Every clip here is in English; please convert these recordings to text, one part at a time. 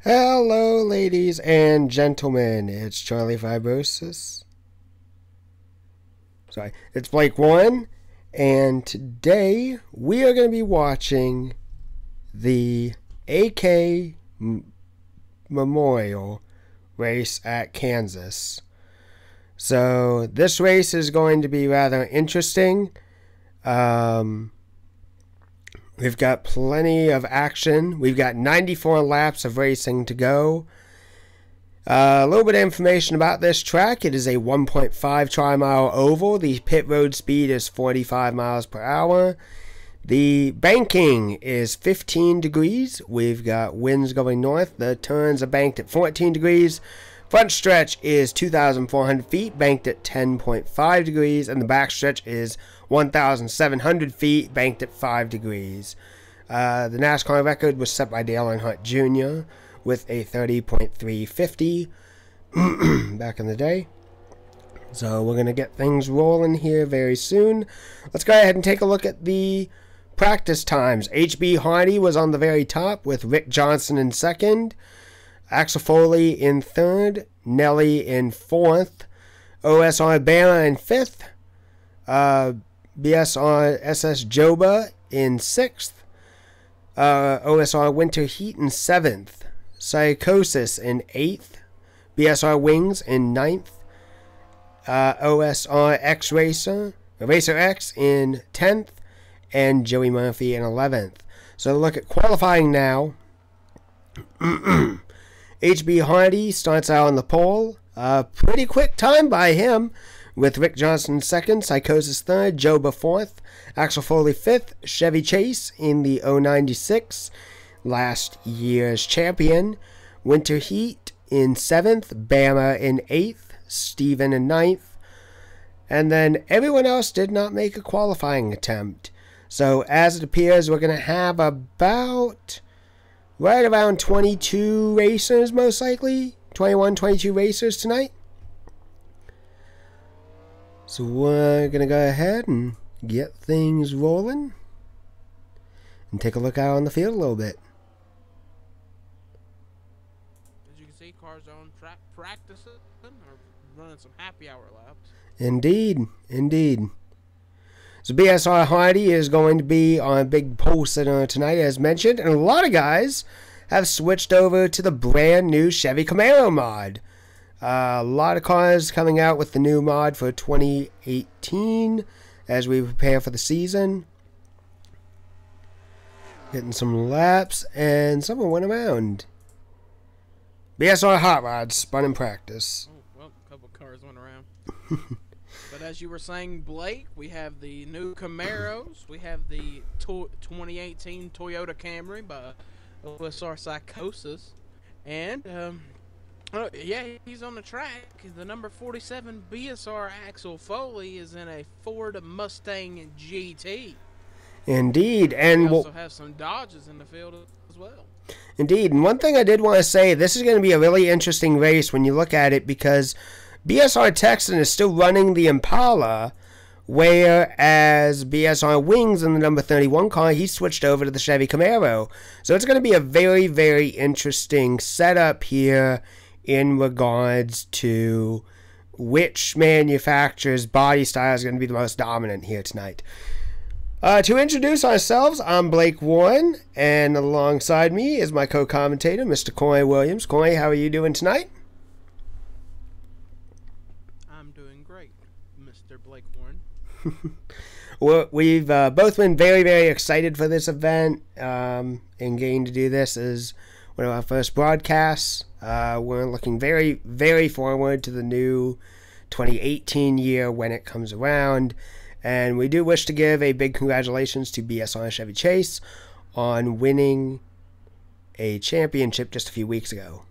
Hello, ladies and gentlemen. It's Charlie Fibrosis. Sorry, it's Blake Warren, and today we are going to be watching the AK Memorial race at Kansas. So this race is going to be rather interesting. We've got plenty of action. We've got 94 laps of racing to go. A little bit of information about this track. It is a 1.5 tri-mile oval. The pit road speed is 45 miles per hour. The banking is 15 degrees. We've got winds going north. The turns are banked at 14 degrees. Front stretch is 2,400 feet, banked at 10.5 degrees, and the back stretch is 1,700 feet, banked at 5 degrees. The NASCAR record was set by Dale Earnhardt Jr. with a 30.350 back in the day. So we're going to get things rolling here very soon. Let's go ahead and take a look at the practice times. H.B. Hardy was on the very top with Rick Johnson in second. Axel Foley in third, Nelly in fourth, OSR Bama in fifth, BSR SS Joba in sixth, OSR Winter Heat in seventh, Psychosis in eighth, BSR Wings in ninth, OSR X Racer X in 10th, and Joey Murphy in 11th. So look at qualifying now. H.B. Hardy starts out on the pole. Pretty quick time by him, with Rick Johnson second, Psychosis third, Joba fourth, Axel Foley fifth, Chevy Chase in the 096, last year's champion, Winter Heat in seventh, Bama in eighth, Steven in ninth, and then everyone else did not make a qualifying attempt. So as it appears, we're going to have about right around 22 racers, most likely. 21, 22 racers tonight. So we're going to go ahead and get things rolling. And take a look out on the field a little bit. As you can see, cars are on track practicing or running some happy hour laps. Indeed, indeed. So BSR Hardy is going to be on a big pole sitter tonight, as mentioned, and a lot of guys have switched over to the brand new Chevy Camaro mod. A lot of cars coming out with the new mod for 2018 as we prepare for the season. Getting some laps, and someone went around. BSR Hot Rods spun in practice. Oh, well, a couple cars went around. But as you were saying, Blake, we have the new Camaros. We have the 2018 Toyota Camry by OSR Psychosis. And, yeah, he's on the track. The number 47 BSR Axel Foley is in a Ford Mustang GT. Indeed. And we also have some Dodges in the field as well. Indeed. And one thing I did want to say, this is going to be a really interesting race when you look at it, because BSR Texan is still running the Impala, whereas BSR Wings in the number 31 car, he switched over to the Chevy Camaro. So it's going to be a very, very interesting setup here in regards to which manufacturer's body style is going to be the most dominant here tonight. To introduce ourselves, I'm Blake Warren, and alongside me is my co-commentator, Mr. Corey Williams. Corey, how are you doing tonight? Mr. Blake Warren. Well, we've both been very, very excited for this event, and getting to do this is one of our first broadcasts. We're looking very, very forward to the new 2018 year when it comes around, and we do wish to give a big congratulations to BSR Chevy Chase on winning a championship just a few weeks ago.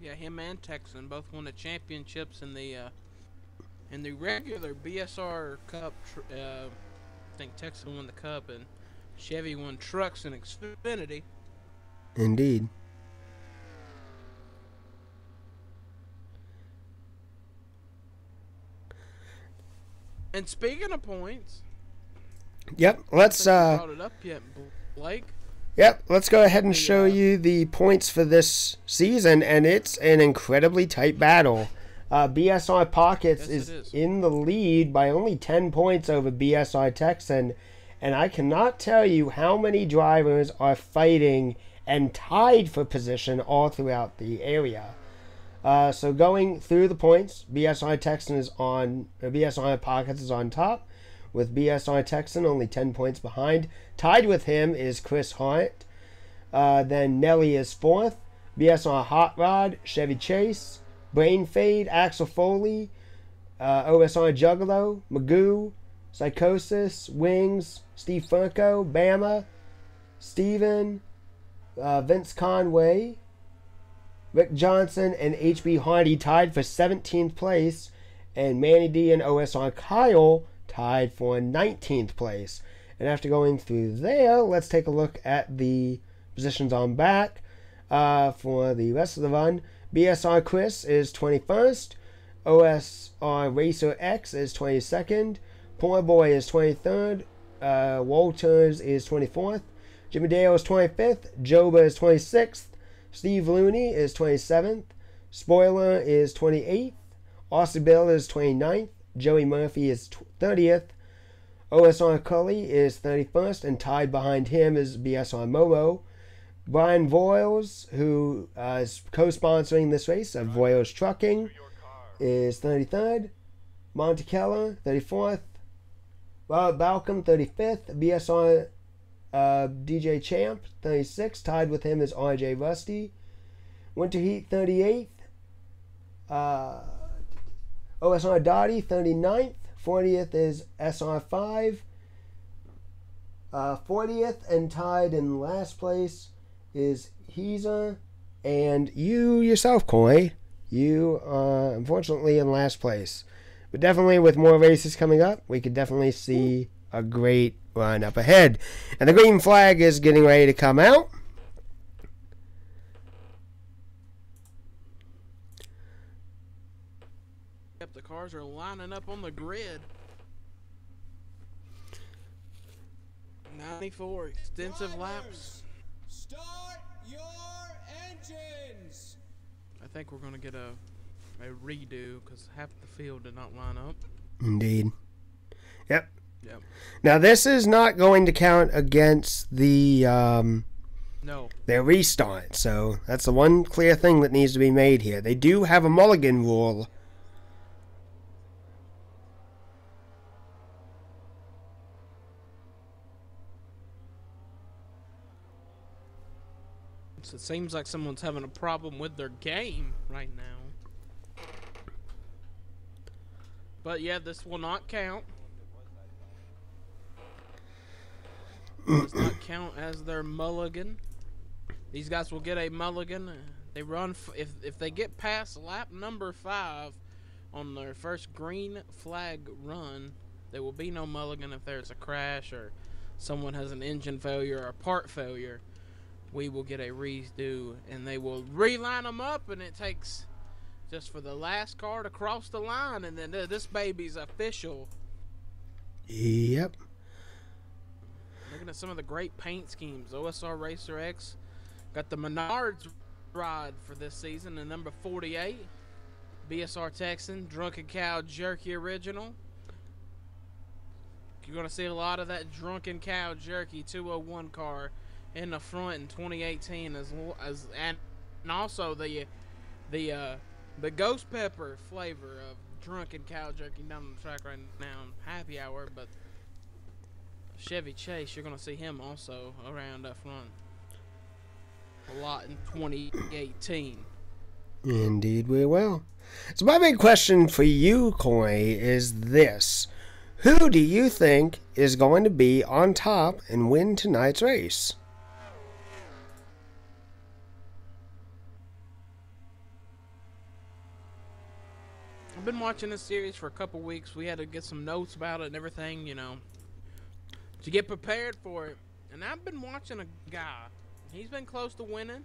Yeah, him and Texan both won the championships in the regular BSR Cup. I think Texan won the Cup and Chevy won Trucks and Xfinity. Indeed. And speaking of points, Yep, let's brought it up yet, Blake. Yep, let's go ahead and show you the points for this season, and it's an incredibly tight battle. BSR Pockets is in the lead by only 10 points over BSR Texan, and I cannot tell you how many drivers are fighting and tied for position all throughout the area. So going through the points, BSR Texan is on, BSR Pockets is on top, with BSR Texan only 10 points behind. Tied with him is Chris Hart. Then Nelly is fourth. BSR Hot Rod, Chevy Chase, Brain Fade, Axel Foley, OSR Juggalo, Magoo, Psychosis, Wings, Steve Furco, Bama, Steven, Vince Conway, Rick Johnson, and HB Hardy tied for 17th place. And Manny D and OSR Kyle tied for 19th place. And after going through there, let's take a look at the positions on back for the rest of the run. BSR Chris is 21st. OSR Racer X is 22nd. Poor Boy is 23rd. Walters is 24th. Jimmy Dale is 25th. Joba is 26th. Steve Looney is 27th. Spoiler is 28th. Austin Bill is 29th. Joey Murphy is 30th. OSR Cully is 31st, and tied behind him is BSR Momo. Brian Voiles, who is co-sponsoring this race of Voiles Trucking, is 33rd. Monte Keller, 34th. Robert Balcom, 35th. BSR DJ Champ, 36th. Tied with him is RJ Rusty. Winter Heat, 38th. OSR Dottie, 39th. 40th is SR5. 40th and tied in last place is Heezer. And you yourself, Coy, you are unfortunately in last place. But definitely with more races coming up, we could definitely see a great run up ahead. And the green flag is getting ready to come out. Yep, the cars are lining up on the grid. 94 extensive Drivers, laps. Start your engines. I think we're going to get a redo because half the field did not line up. Indeed. Yep. Yep. Now this is not going to count against the No. their restart. So that's the one clear thing that needs to be made here. They do have a mulligan rule. It seems like someone's having a problem with their game right now. But yeah, this will not count. Does not count as their mulligan. These guys will get a mulligan. They run if they get past lap number 5 on their first green flag run. There will be no mulligan if there's a crash or someone has an engine failure or a part failure. We will get a redo, and they will reline them up, and it takes just for the last car to cross the line, and then this baby's official. Yep. Looking at some of the great paint schemes. OSR Racer X got the Menards ride for this season in number 48. BSR Texan, Drunken Cow Jerky Original. You're going to see a lot of that Drunken Cow Jerky 201 car in the front in 2018, and also the ghost pepper flavor of Drunken Cow Jerky down on the track right now, happy hour. But Chevy Chase, you're gonna see him also around up front a lot in 2018. Indeed we will. So my big question for you, Coy, is this: who do you think is going to be on top and win tonight's race? I've been watching this series for a couple weeks. We had to get some notes about it and everything, you know, to get prepared for it. And I've been watching a guy. He's been close to winning.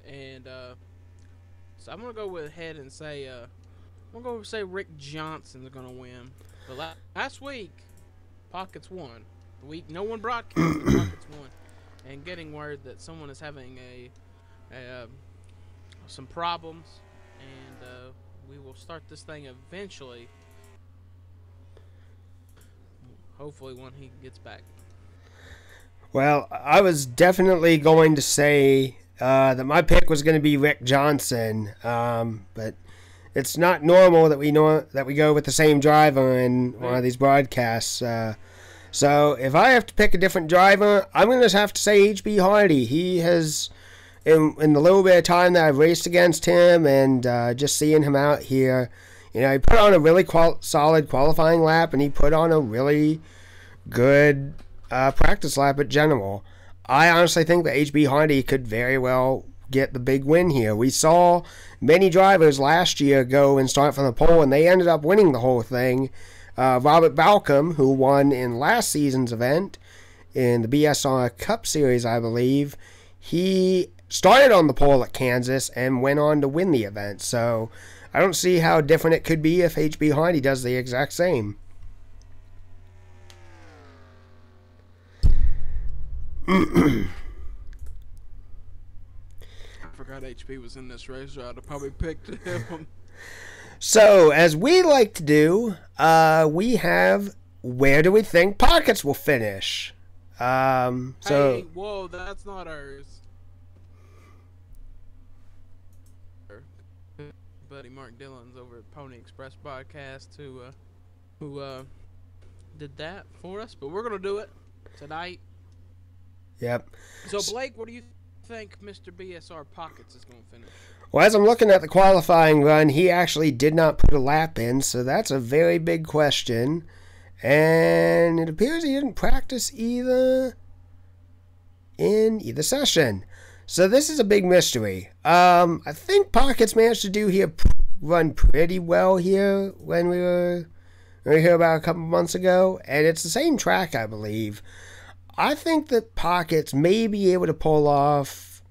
And so I'm gonna go ahead and say Rick Johnson's gonna win. But last week, Pockets won. The week no one broadcasted, Pockets won. And getting word that someone is having some problems, and we will start this thing eventually. Hopefully, when he gets back. Well, I was definitely going to say that my pick was going to be Rick Johnson, but it's not normal that we go with the same driver in one of these broadcasts. So if I have to pick a different driver, I'm going to have to say H.B. Hardy. He has, in the little bit of time that I've raced against him and just seeing him out here, he put on a really solid qualifying lap, and he put on a really good practice lap at General. I honestly think that H.B. Hardy could very well get the big win here. We saw many drivers last year go and start from the pole, and they ended up winning the whole thing. Robert Balcom, who won in last season's event in the BSR Cup Series, I believe, he started on the pole at Kansas and went on to win the event. So I don't see how different it could be if H.B. Hardy does the exact same. I forgot HB was in this race, so I'd have probably picked him. So, as we like to do, we have where do we think Pockets will finish? Hey, whoa, that's not ours. Buddy Mark Dillon's over at Pony Express Podcast who did that for us, but we're gonna do it tonight. Yep. So Blake, what do you think Mr. BSR Pockets is gonna finish? Well, as I'm looking at the qualifying run, he actually did not put a lap in, so that's a very big question. And it appears he didn't practice in either session. So this is a big mystery. I think Pockets managed to run pretty well here when we were here about a couple months ago, and it's the same track, I believe. I think that Pockets may be able to pull off,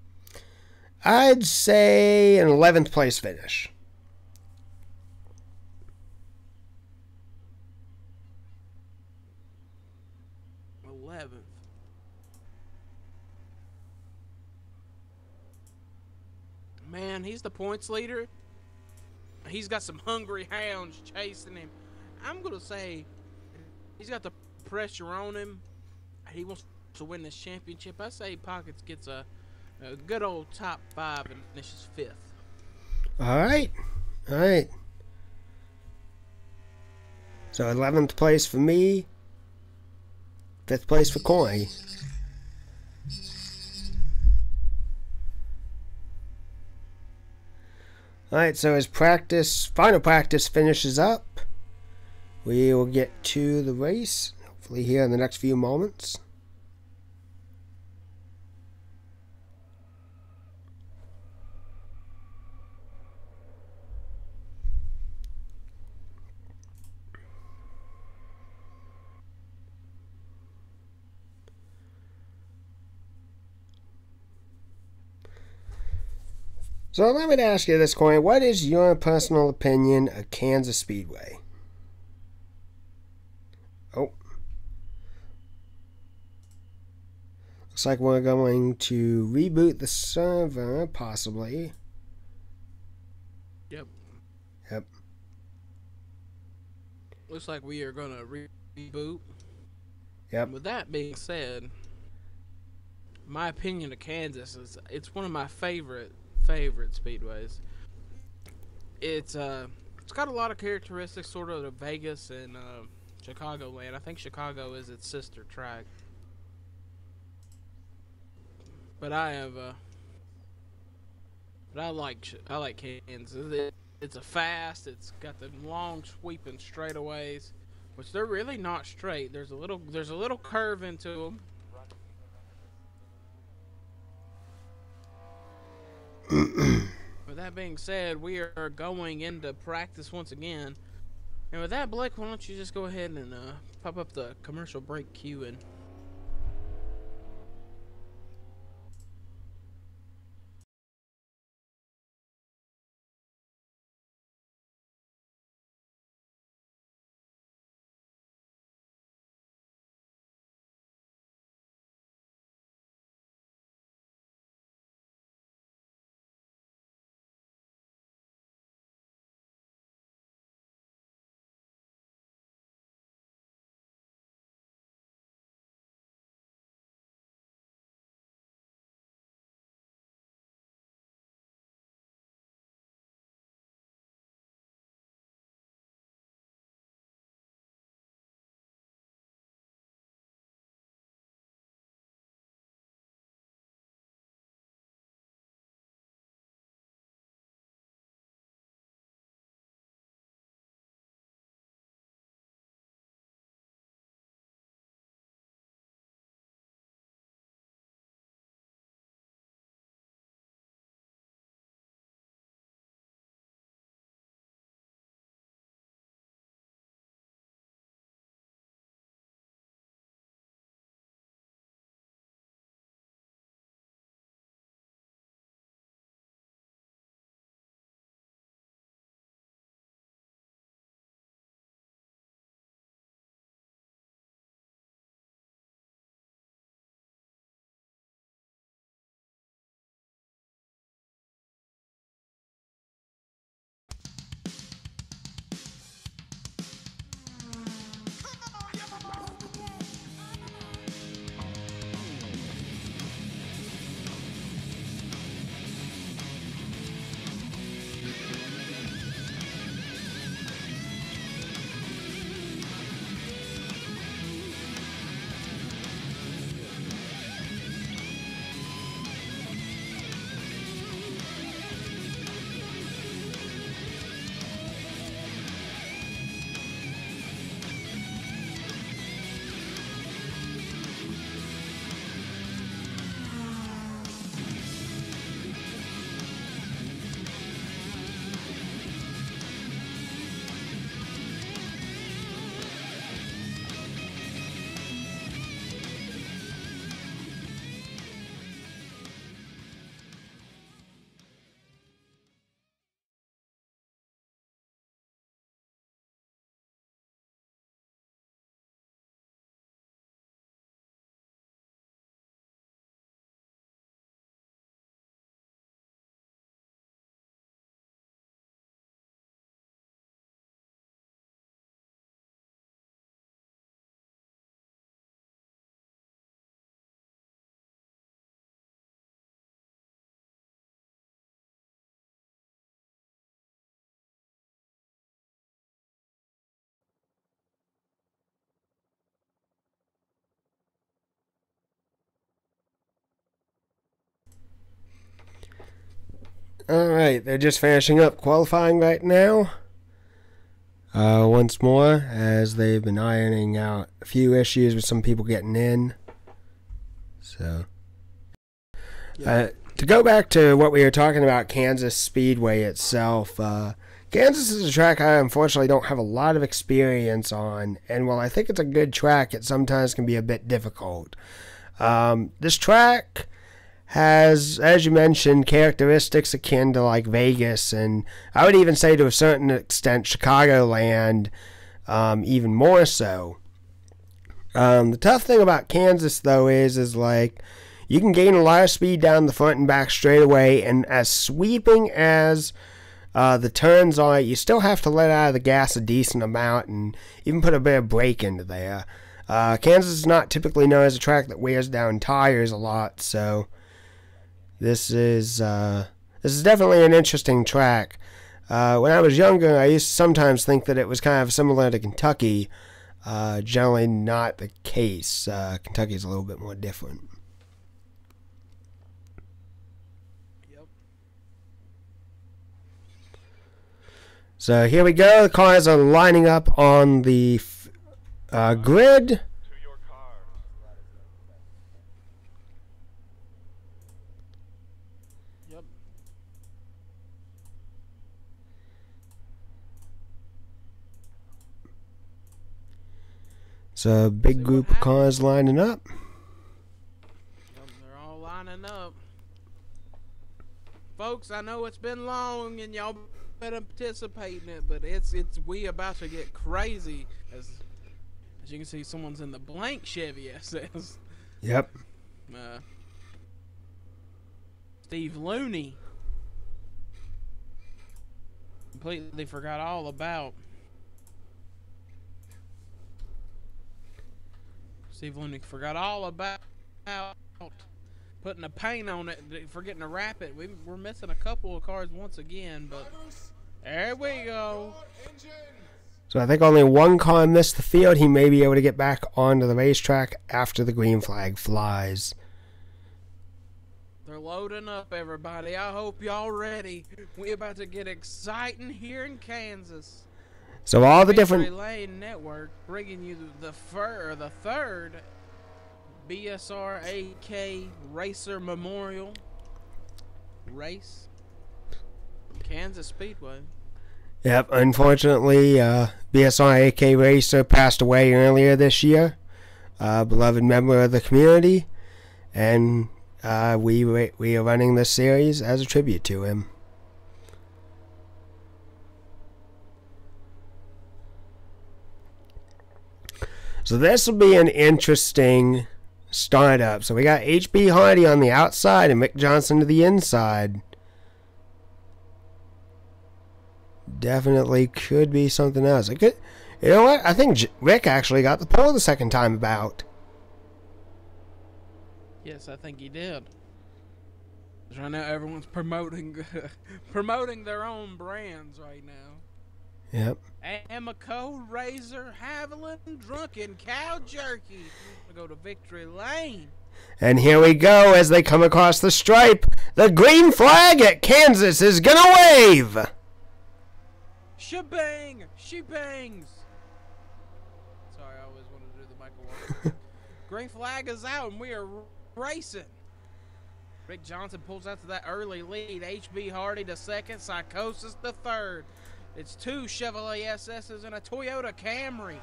I'd say, an 11th place finish. Man, he's the points leader. He's got some hungry hounds chasing him. I'm going to say he's got the pressure on him. He wants to win this championship. I say Pockets gets a good old top 5 and finishes 5th. All right. So 11th place for me. 5th place for Coy. Alright, so as final practice finishes up, we will get to the race, hopefully here in the next few moments. So let me ask you this, Coin. What is your personal opinion of Kansas Speedway? Oh. Looks like we're going to reboot the server, possibly. Yep. Yep. Looks like we are going to reboot. Yep. And with that being said, my opinion of Kansas is it's one of my favorite speedways. It's got a lot of characteristics sort of Vegas and Chicagoland. I think Chicago is its sister track. But I like Kansas. It's a fast. It's got the long sweeping straightaways, which they're really not straight. There's a little curve into them. With that being said, we are going into practice once again. And with that, Blake, why don't you just go ahead and pop up the commercial break cue and Alright, they're just finishing up qualifying right now. Once more, as they've been ironing out a few issues with some people getting in. So, to go back to what we were talking about, Kansas Speedway itself, Kansas is a track I unfortunately don't have a lot of experience on, and while I think it's a good track, it sometimes can be a bit difficult. This track has, as you mentioned, characteristics akin to like Vegas, and I would even say to a certain extent Chicagoland, even more so. The tough thing about Kansas though is like you can gain a lot of speed down the front and back straightaway, and as sweeping as the turns are, you still have to let out of the gas a decent amount and even put a bit of brake into there. Kansas is not typically known as a track that wears down tires a lot, so this is definitely an interesting track. When I was younger, I used to sometimes think that it was kind of similar to Kentucky. Generally not the case. Kentucky is a little bit more different. Yep. So here we go. The cars are lining up on the grid. So a big group of cars lining up. Yep, they're all lining up. Folks, I know it's been long and y'all been participating in it, but we about to get crazy. As you can see, someone's in the blank Chevy SS. Yep. Steve Looney. Completely forgot all about. Steve Looney forgot all about putting a paint on it, forgetting to wrap it. We're missing a couple of cars once again, but there we go. So I think only one car missed the field. He may be able to get back onto the racetrack after the green flag flies. They're loading up, everybody. I hope y'all ready. We about to get exciting here in Kansas. So all the different Lane Network bringing you the third BSR AK Racer Memorial race, Kansas Speedway. Yep, unfortunately, BSR AK Racer passed away earlier this year. Beloved member of the community, and we are running this series as a tribute to him. So this will be an interesting startup. So we got H.B. Hardy on the outside and Mick Johnson to the inside. Definitely could be something else. It could, you know what? I think Rick actually got the pole the second time about. Yes, I think he did. Right now, everyone's promoting their own brands right now. Yep. Amoco, Razor, Haviland, Drunken, Cow Jerky. We go to Victory Lane. And here we go as they come across the stripe. The green flag at Kansas is gonna wave. Shebang! She bangs! Sorry, I always wanted to do the Michael Walker. Green flag is out and we are racing. Rick Johnson pulls out to that early lead. H.B. Hardy to second. Psychosis to third. It's two Chevrolet SS's and a Toyota Camry.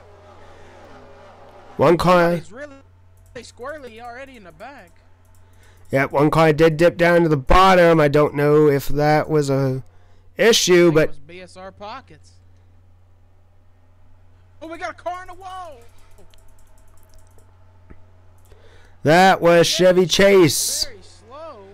One car. He's really squirrely already in the back. Yep, one car did dip down to the bottom. I don't know if that was a issue, but it was BSR pockets. Oh, we got a car in the wall. That was Chevy Chase. Very slow.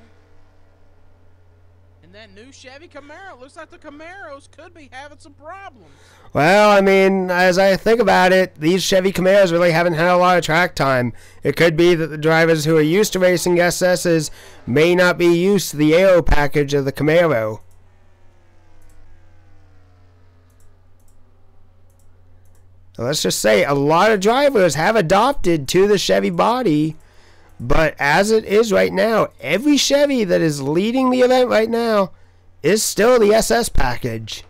And that new Chevy Camaro, looks like the Camaros could be having some problems. Well, I mean, as I think about it, these Chevy Camaros really haven't had a lot of track time. It could be that the drivers who are used to racing SS's may not be used to the aero package of the Camaro. So let's just say a lot of drivers have adopted to the Chevy body. But as it is right now, every Chevy that is leading the event right now is still the SS package.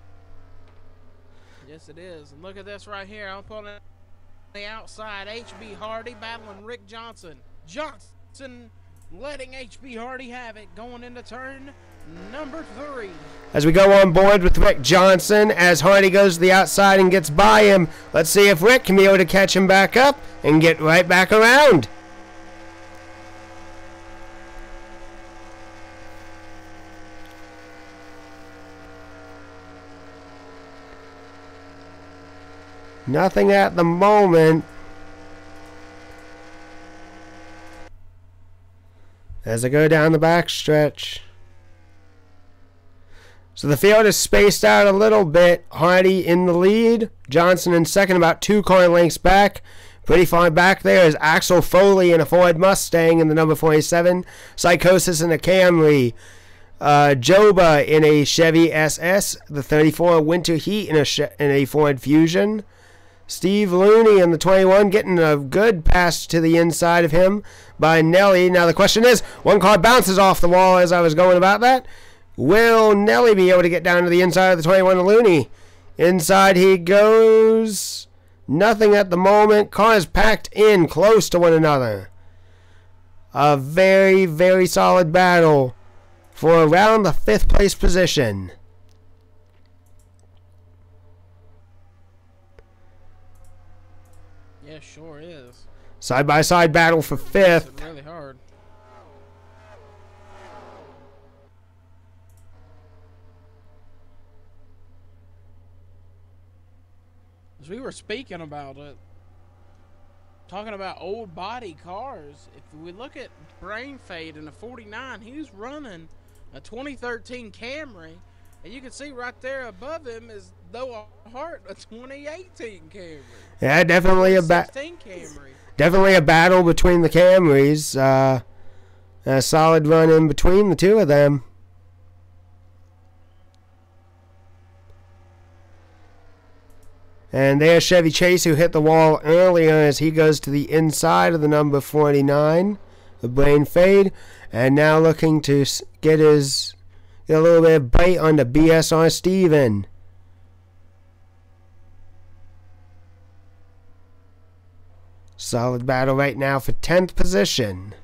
Yes, it is. And look at this right here. I'm pulling the outside. HB Hardy battling Rick Johnson. Johnson letting HB Hardy have it going into turn number 3. As we go on board with Rick Johnson, as Hardy goes to the outside and gets by him. Let's see if Rick can be able to catch him back up and get right back around. Nothing at the moment. As I go down the backstretch. So the field is spaced out a little bit. Hardy in the lead. Johnson in second, about 2 car lengths back. Pretty far back there is Axel Foley in a Ford Mustang in the number 47. Psychosis in a Camry. Joba in a Chevy SS. The 34 Winter Heat in a Ford Fusion. Steve Looney in the 21 getting a good pass to the inside of him by Nelly. Now the question is, one car bounces off the wall as I was going about that. Will Nelly be able to get down to the inside of the 21 of Looney? Inside he goes. Nothing at the moment. Cars packed in close to one another. A very, very solid battle for around the 5th place position. Yeah, sure is. Side-by-side battle for 5th. It's really hard. As we were speaking about it, talking about old body cars, if we look at Brain Fade in a 49, he's running a 2013 Camry, and you can see right there above him is Noah Hart, a 2018 Camry. Yeah, definitely definitely a battle between the Camrys. A solid run in between the two of them. And there's Chevy Chase, who hit the wall earlier as he goes to the inside of the number 49, the Brain Fade, and now looking to get a little bit of bite on the BSR Steven. Solid battle right now for 10th position.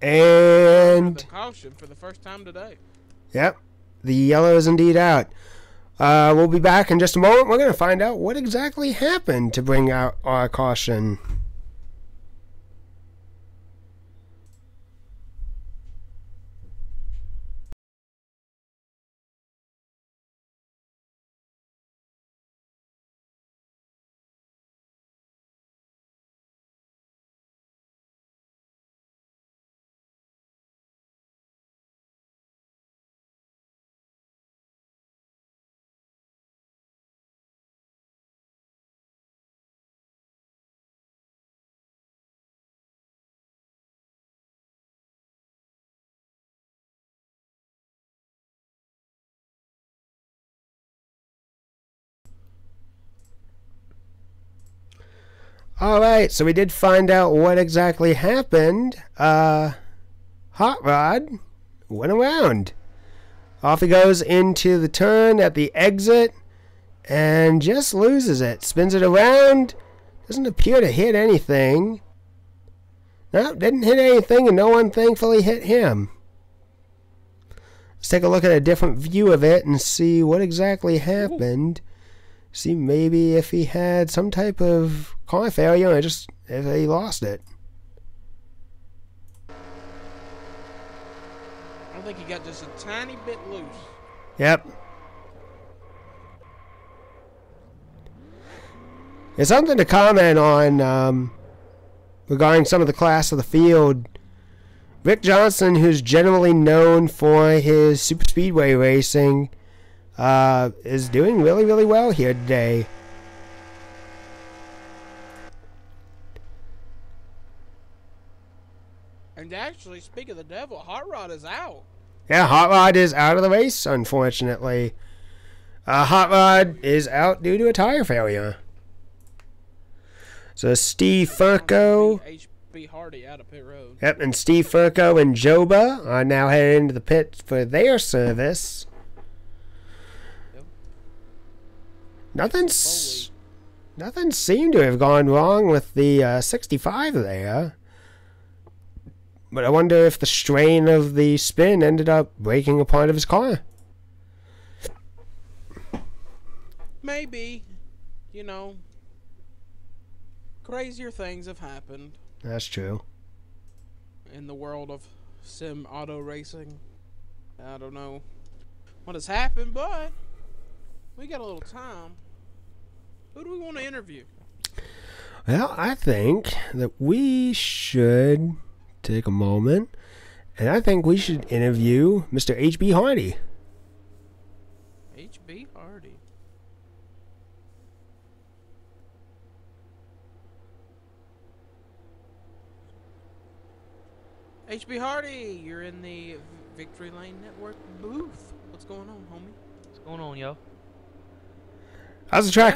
And caution for the first time today. Yep. The yellow is indeed out. We'll be back in just a moment. We're going to find out what exactly happened to bring out our caution. Alright, so we did find out what exactly happened. Hot Rod went around. Off he goes into the turn at the exit and just loses it. Spins it around. Doesn't appear to hit anything. No, didn't hit anything, and no one thankfully hit him. Let's take a look at a different view of it and see what exactly happened. See maybe if he had some type of car failure or just if he lost it. I think he got just a tiny bit loose. Yep. It's something to comment on regarding some of the class of the field. Rick Johnson, who's generally known for his super speedway racing, is doing really, really well here today. And actually, speak of the devil, Hot Rod is out. Yeah, Hot Rod is out of the race, unfortunately. Hot Rod is out due to a tire failure. So Steve Furco. HB HB Hardy out of pit road. Yep, and Steve Furco and Joba are now headed into the pit for their service. Yep. Nothing seemed to have gone wrong with the 65 there. But I wonder if the strain of the spin ended up breaking a part of his car. Maybe. You know, crazier things have happened That's true. in the world of sim auto racing. I don't know what has happened, but we got a little time. Who do we want to interview? Well, I think that we should take a moment, and I think we should interview Mr. HB Hardy. HB Hardy. HB Hardy, you're in the Victory Lane Network booth. What's going on, homie? What's going on, yo? How's the track?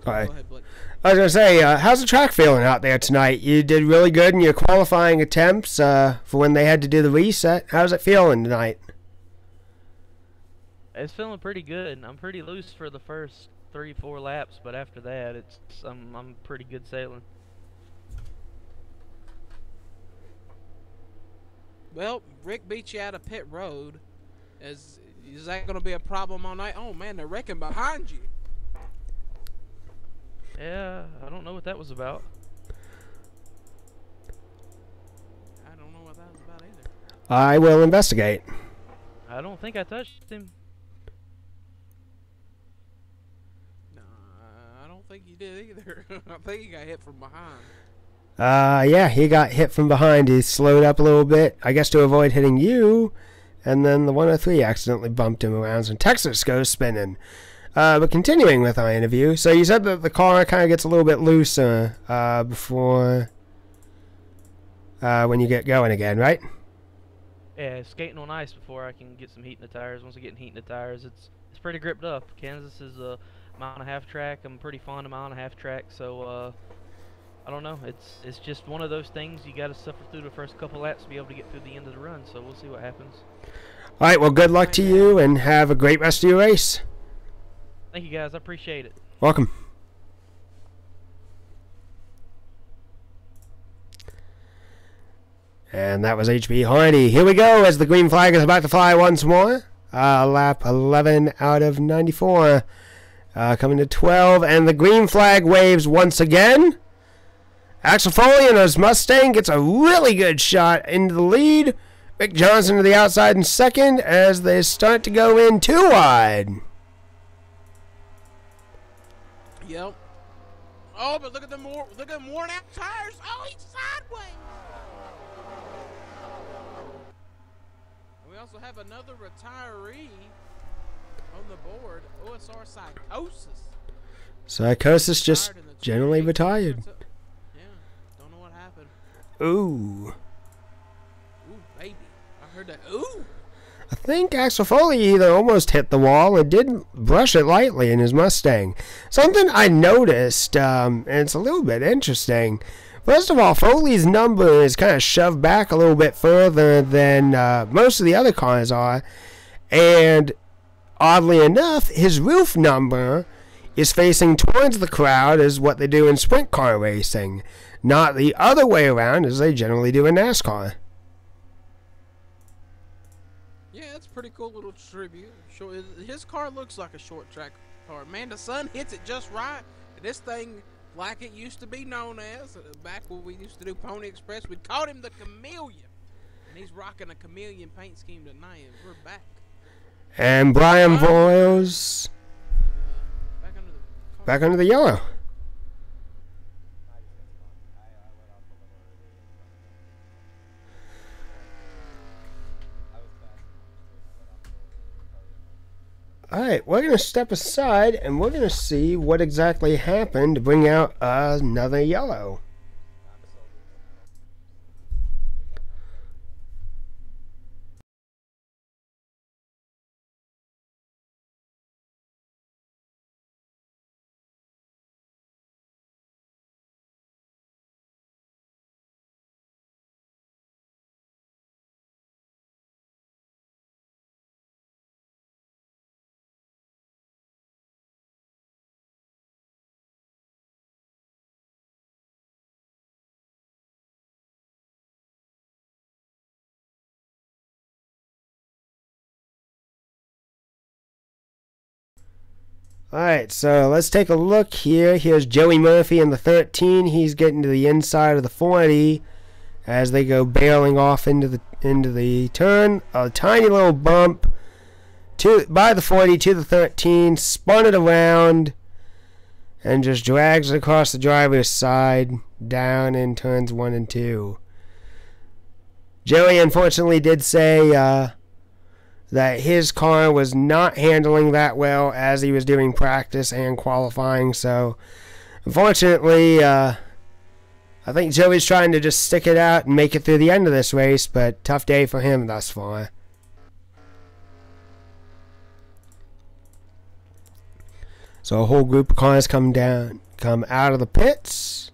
Go Alright. ahead, Blake. I was going to say, how's the track feeling out there tonight? You did really good in your qualifying attempts for when they had to do the reset. How's it feeling tonight? It's feeling pretty good. I'm pretty loose for the first 3-4 laps, but after that, I'm pretty good sailing. Well, Rick beat you out of pit road. Is that going to be a problem all night? Oh, man, they're wrecking behind you. Yeah, I don't know what that was about. I don't know what that was about either. I will investigate. I don't think I touched him. Nah, I don't think you did either. I think you got hit from behind. Yeah, he got hit from behind. He slowed up a little bit, I guess to avoid hitting you, and then the 103 accidentally bumped him around, and Texas goes spinning. But continuing with our interview, so you said that the car kind of gets a little bit looser before when you get going again, right? Yeah, skating on ice before I can get some heat in the tires. Once I get heat in the tires, it's pretty gripped up. Kansas is a mile-and-a-half track. I'm pretty fond of mile-and-a-half track, so I don't know. It's just one of those things you got to suffer through the first couple laps to be able to get through the end of the run. So we'll see what happens. All right, well, good luck to you, and have a great rest of your race. Thank you, guys. I appreciate it. Welcome. And that was HB Hardy. Here we go as the green flag is about to fly once more. Lap 11 out of 94. Coming to 12, and the green flag waves once again. Axel Foley in his Mustang gets a really good shot into the lead. Rick Johnson to the outside in second as they start to go in too wide. Yep. Oh, but look at them worn out tires. Oh, he's sideways. We also have another retiree on the board. OSR Psychosis. Psychosis just generally retired. Yeah, don't know what happened. Ooh. Ooh, baby. I heard that. Ooh. I think Axel Foley either almost hit the wall or did brush it lightly in his Mustang. Something I noticed, and it's a little bit interesting. First of all, Foley's number is kind of shoved back a little bit further than most of the other cars are. And oddly enough, his roof number is facing towards the crowd as what they do in sprint car racing. Not the other way around as they generally do in NASCAR. Yeah, it's a pretty cool little tribute. His car looks like a short track car. Man, the sun hits it just right. And this thing, like it used to be known as, back when we used to do Pony Express, we called him the Chameleon. And he's rocking a chameleon paint scheme tonight, and we're back. And Brian Boyles back under the yellow. Alright, we're going to step aside and we're going to see what exactly happened to bring out another yellow. Alright, so let's take a look here. Here's Joey Murphy in the 13. He's getting to the inside of the 40 as they go barreling off into the turn. A tiny little bump by the 40 to the 13, spun it around, and just drags it across the driver's side down in turns 1 and 2. Joey unfortunately did say that his car was not handling that well as he was doing practice and qualifying, so unfortunately I think Joey's trying to just stick it out and make it through the end of this race, but tough day for him thus far. So a whole group of cars come out of the pits.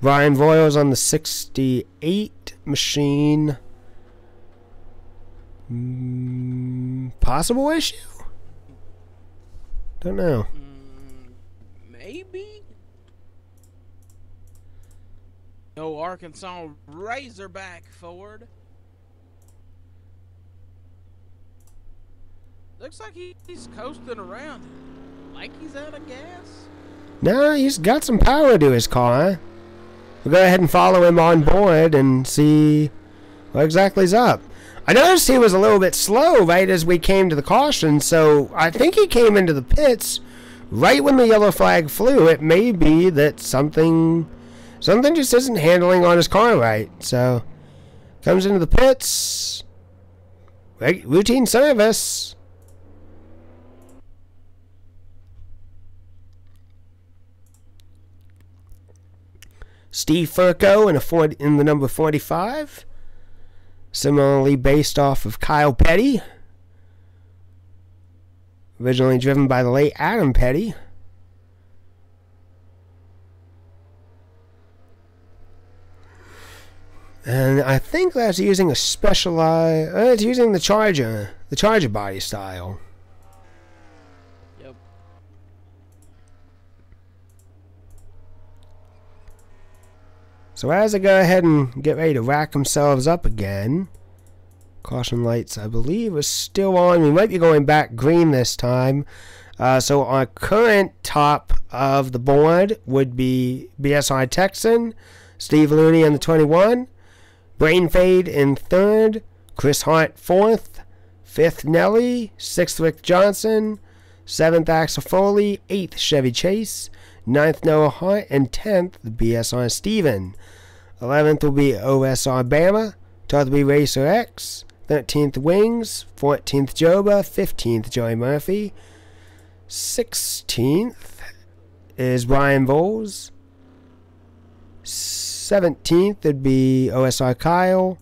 Ryan Voiles on the 68 machine. Possible issue? Don't know. Maybe. No Arkansas Razorback Ford. Looks like he's coasting around. Like he's out of gas. No, he's got some power to his car. We'll go ahead and follow him on board and see what exactly is up. I noticed he was a little bit slow right as we came to the caution, so I think he came into the pits right when the yellow flag flew. It may be that something just isn't handling on his car right. So, comes into the pits, routine service. Steve Furco in the number 45. Similarly based off of Kyle Petty. Originally driven by the late Adam Petty. And I think that's using a specialized... it's using the Charger body style. Yep. So as they go ahead and get ready to rack themselves up again, caution lights, I believe, are still on. We might be going back green this time. So our current top of the board would be BSR Texan, Steve Looney in the 21, Brain Fade in 3rd, Chris Hart 4th, 5th Nelly, 6th Rick Johnson, 7th Axel Foley, 8th Chevy Chase, 9th Noah Hart, and 10th the BSR Steven. 11th will be OSR Bama, 12th will be Racer X, 13th Wings, 14th Joba, 15th Joey Murphy, 16th is Brian Bowles, 17th would be OSR Kyle,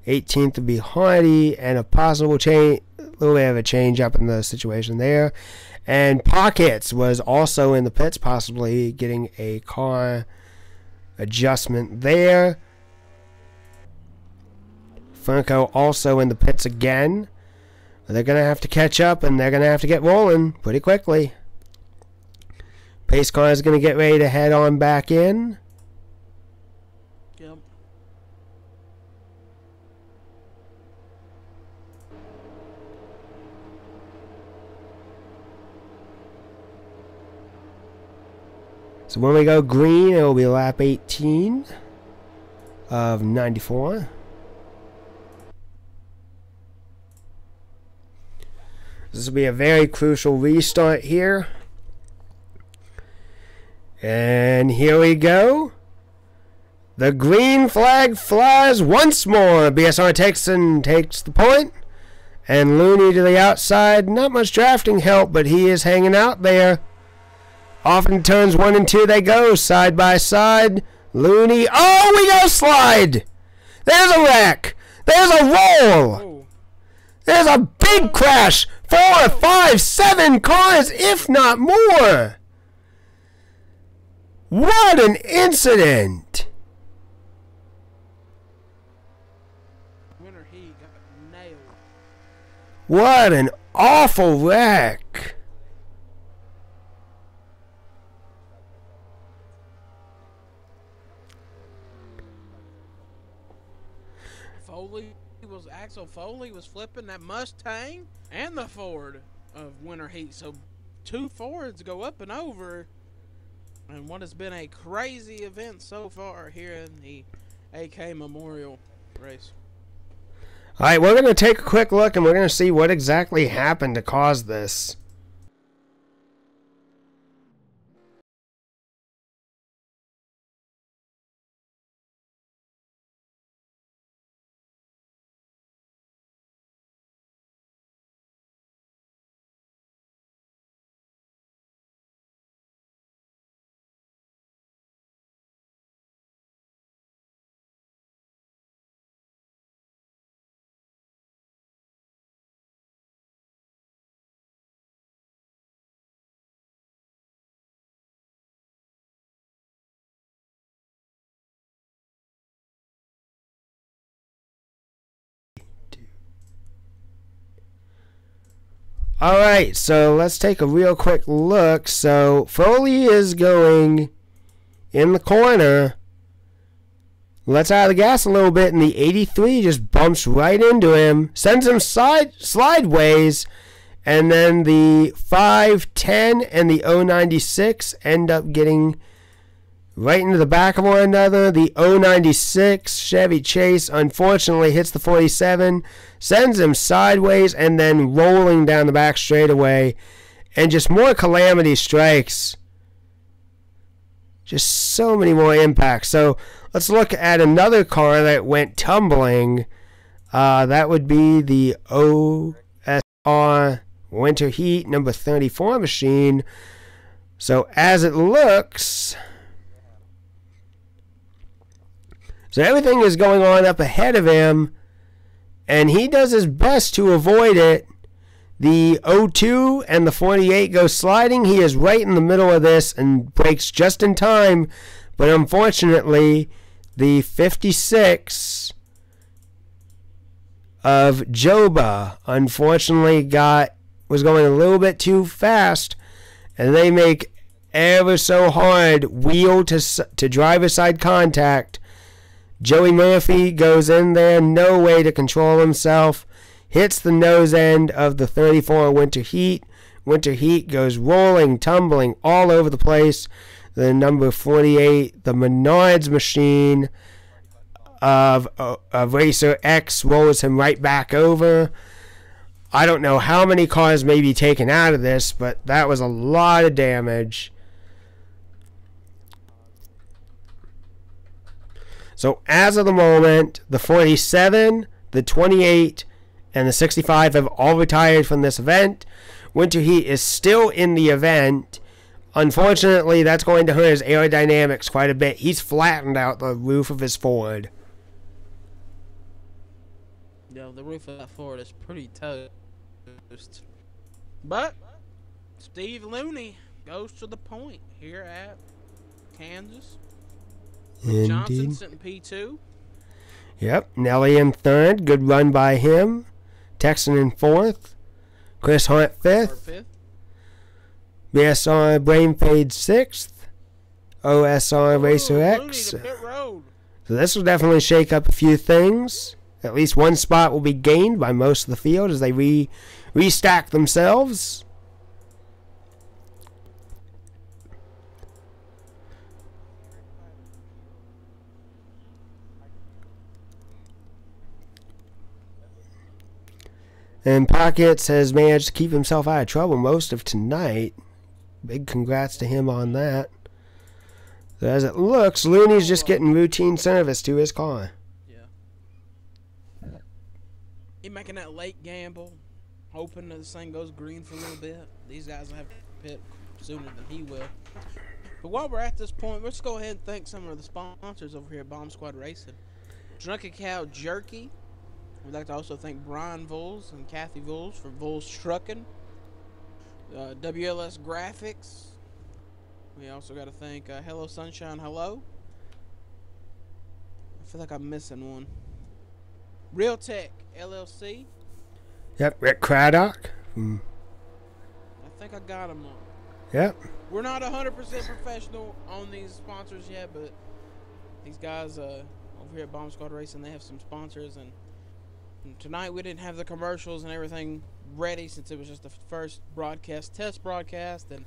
18th would be Hardy, and a possible change, a little bit of a change up in the situation there. And Pockets was also in the pits, possibly getting a car adjustment there. Franco also in the pits again. They're going to have to catch up, and they're going to have to get rolling pretty quickly. Pace car is going to get ready to head on back in. Yep. So when we go green, it will be lap 18 of 94. This will be a very crucial restart here. And here we go. The green flag flies once more. BSR Texan takes the point. And Looney to the outside. Not much drafting help, but he is hanging out there. Off in turns 1 and 2 they go, side by side. Looney. Oh, we go slide. There's a wreck. There's a roll. Oh. There's a big crash. 4, 5, 7 cars, if not more. What an incident. Winner he got nailed. What an awful wreck. Axel Foley was flipping that Mustang and the Ford. of winter heat. So 2 Fords go up and over, and what has been a crazy event so far here in the AK Memorial race. All right, we're going to take a quick look, and we're going to see what exactly happened to cause this. Alright, so let's take a real quick look. So Foley is going in the corner. Lets out of the gas a little bit, and the 83 just bumps right into him. Sends him slideways, and then the 510 and the 096 end up getting right into the back of one another. The 096 Chevy Chase unfortunately hits the 47, sends him sideways, and then rolling down the back straightaway. And just more calamity strikes. Just so many more impacts. So let's look at another car that went tumbling. That would be the OSR Winter Heat number 34 machine. So as it looks... So everything is going on up ahead of him, and he does his best to avoid it. The 02 and the 48 go sliding. He is right in the middle of this and brakes just in time, but unfortunately, the 56 of Joba unfortunately was going a little bit too fast, and they make ever so hard wheel to driver side contact. Joey Murphy goes in there, no way to control himself, hits the nose end of the 34 Winter Heat. Winter Heat goes rolling, tumbling all over the place. The number 48, the Menards machine of Racer X, rolls him right back over. I don't know how many cars may be taken out of this, but that was a lot of damage. So as of the moment, the 47, the 28, and the 65 have all retired from this event. Winter Heat is still in the event. Unfortunately, that's going to hurt his aerodynamics quite a bit. He's flattened out the roof of his Ford. Yeah, the roof of that Ford is pretty toast. But Steve Looney goes to the point here at Kansas. Johnson sitting P2. Yep, Nelly in third. Good run by him. Texan in fourth. Chris Hunt fifth. BSR Brain Fade sixth. OSR Racer X. So this will definitely shake up a few things. At least one spot will be gained by most of the field as they restack themselves. And Pockets has managed to keep himself out of trouble most of tonight. Big congrats to him on that. So as it looks, Looney's just getting routine service to his car. Yeah. He making that late gamble, hoping that this thing goes green for a little bit. These guys will have to pit sooner than he will. But while we're at this point, let's go ahead and thank some of the sponsors over here at Bomb Squad Racing. Drunken Cow Jerky. We'd like to also thank Brian Voles and Kathy Voles for Voles Trucking. WLS Graphics. We also got to thank Hello Sunshine Hello. I feel like I'm missing one. Real Tech LLC. Yep, Rick Craddock. I think I got them all. Yep. We're not 100% professional on these sponsors yet, but these guys over here at Bomb Squad Racing, they have some sponsors, and Tonight we didn't have the commercials and everything ready since it was just the first test broadcast. And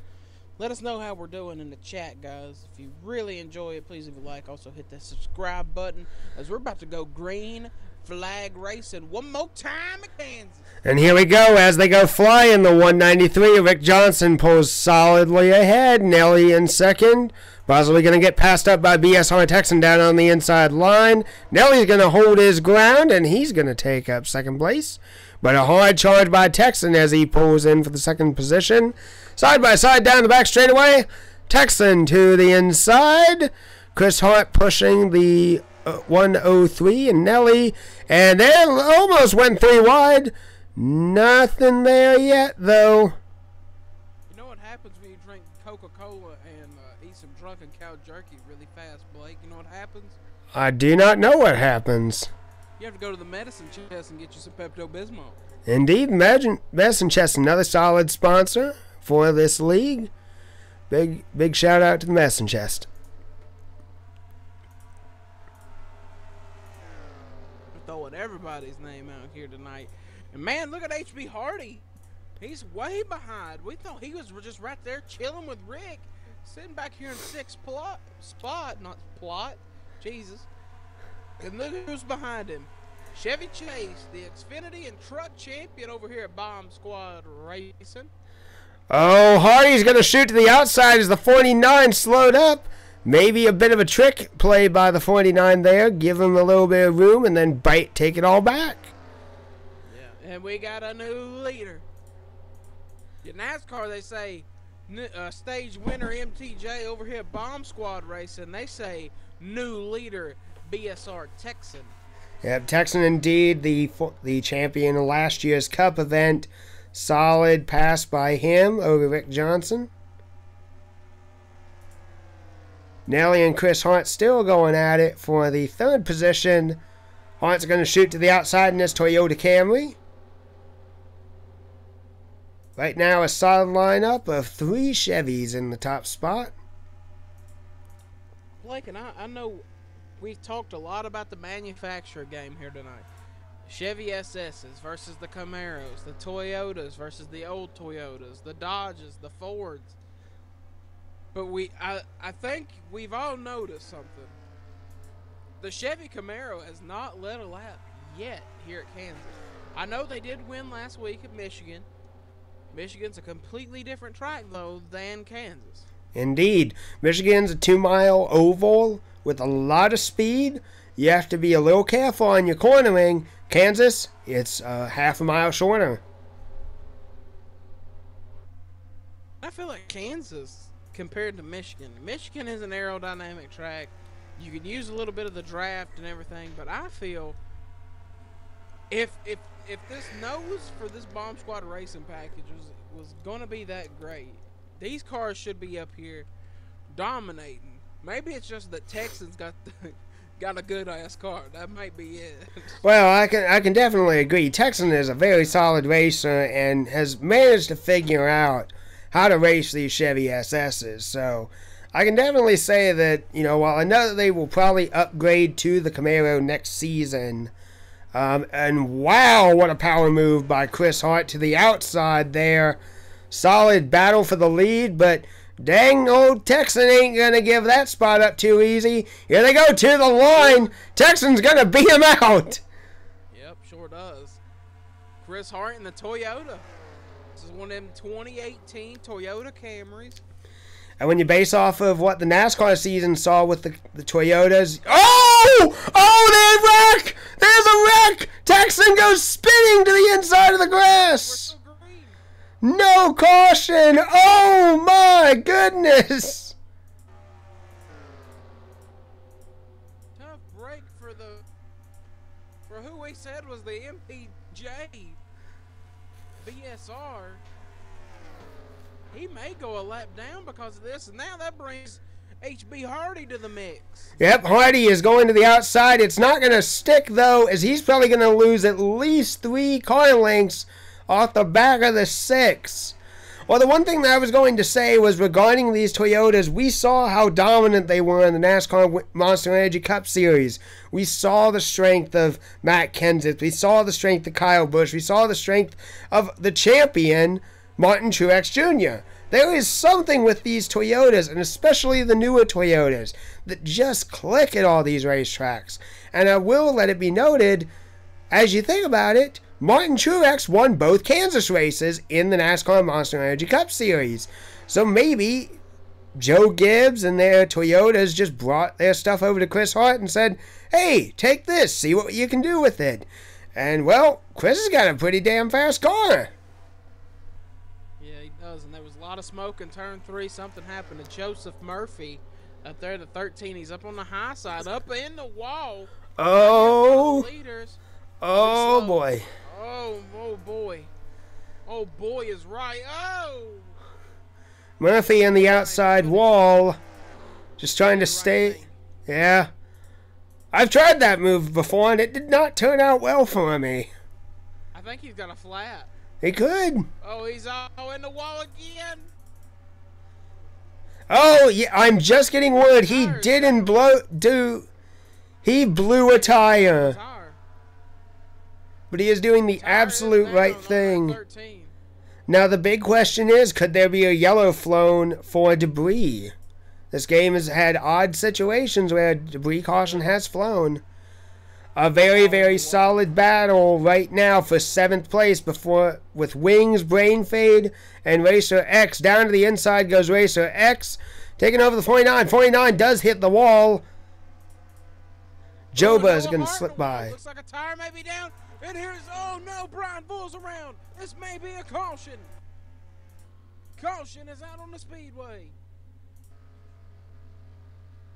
let us know how we're doing in the chat, guys. If you really enjoy it, please leave a like. Also hit that subscribe button as we're about to go green flag racing one more time in Kansas. And here we go as they go flying. The 193, Rick Johnson pulls solidly ahead. Nelly in second. Possibly going to get passed up by BSR Texan down on the inside line. Nelly's going to hold his ground, and he's going to take up second place. But a hard charge by Texan as he pulls in for the second position. Side by side down the back straightaway. Texan to the inside. Chris Hart pushing the 103 and Nelly. And they almost went 3 wide. Nothing there yet, though. You know what happens when you drink Coca-Cola and eat some drunken cow jerky really fast, Blake? You know what happens? I do not know what happens. You have to go to the medicine chest and get you some Pepto-Bismol. Indeed, Medicine Chest, another solid sponsor for this league. Big shout out to the Medicine Chest. We're throwing everybody's name out here tonight. And man, look at HB Hardy. He's way behind. We thought he was just right there chilling with Rick. Sitting back here in 6th spot, not plot. Jesus. And look who's behind him. Chevy Chase, the Xfinity and truck champion over here at Bomb Squad Racing. Oh, Hardy's going to shoot to the outside as the 49 slowed up. Maybe a bit of a trick play by the 49 there. Give him a little bit of room and then take it all back. Yeah, and we got a new leader. In NASCAR, they say stage winner MTJ over here at Bomb Squad Racing. They say new leader BSR Texan. Yep, Texan indeed, the champion of last year's Cup event. Solid pass by him over Rick Johnson. Nelly and Chris Hart still going at it for the 3rd position. Hart's going to shoot to the outside in this Toyota Camry. Right now, a solid lineup of 3 Chevys in the top spot. Blake, and I know we've talked a lot about the manufacturer game here tonight. Chevy SS's versus the Camaros, the Toyotas versus the old Toyotas, the Dodges, the Fords. But I think we've all noticed something. The Chevy Camaro has not led a lap yet here at Kansas. I know they did win last week at Michigan. Michigan's a completely different track, though, than Kansas. Indeed. Michigan's a 2-mile oval with a lot of speed. You have to be a little careful on your cornering. Kansas, it's half a mile shorter. I feel like Kansas, compared to Michigan. Michigan is an aerodynamic track. You can use a little bit of the draft and everything, but I feel if this nose for this Bomb Squad Racing package was going to be that great, these cars should be up here dominating. Maybe it's just that Texans got a good ass car. That might be it. Well, I can definitely agree. Texan is a very solid racer and has managed to figure out how to race these Chevy SS's. So I can definitely say that, while I know that they will probably upgrade to the Camaro next season, and wow, what a power move by Chris Hart to the outside there. Solid battle for the lead, but dang, old Texan ain't going to give that spot up too easy. Here they go to the line. Texan's going to beat him out. Yep, sure does. Chris Hart in the Toyota. This is one of them 2018 Toyota Camrys. And when you base off of what the NASCAR season saw with the Toyotas. Oh, they wreck. There's a wreck. Texan goes spinning to the inside of the grass. No caution! Oh my goodness! Tough break for who we said was the MPJ BSR. He may go a lap down because of this, and now that brings HB Hardy to the mix. Yep, Hardy is going to the outside. It's not going to stick though, as he's probably going to lose at least 3 car lengths off the back of the 6. Well, the one thing that I was going to say was regarding these Toyotas, we saw how dominant they were in the NASCAR Monster Energy Cup Series. We saw the strength of Matt Kenseth. We saw the strength of Kyle Busch. We saw the strength of the champion, Martin Truex Jr. There is something with these Toyotas, and especially the newer Toyotas, that just click at all these racetracks. And I will let it be noted, as you think about it, Martin Truex won both Kansas races in the NASCAR Monster Energy Cup Series. So maybe Joe Gibbs and their Toyotas just brought their stuff over to Chris Hart and said, hey, take this, see what you can do with it. And, well, Chris has got a pretty damn fast car. Yeah, he does. And there was a lot of smoke in turn 3. Something happened to Joseph Murphy up there at 13. He's up on the high side, up in the wall. Oh, Leaders. oh boy. Oh boy. Oh boy is right. Oh! Murphy in the outside wall. Just trying to stay. Yeah. I've tried that move before and it did not turn out well for me. I think he's got a flat. He could. Oh, he's all in the wall again. Oh, yeah, I'm just getting word he didn't he blew a tire. But he is doing the absolute right thing. Now the big question is, could there be a yellow flown for debris? This game has had odd situations where debris caution has flown. A very, very solid battle right now for 7th place with Wings, Brain Fade, and Racer X. Down to the inside goes Racer X. Taking over the 49. 49 does hit the wall. Joba is going to slip by. Looks like a tire may be down. And here's, oh no, Brian Bull's around. This may be a caution. Caution is out on the speedway.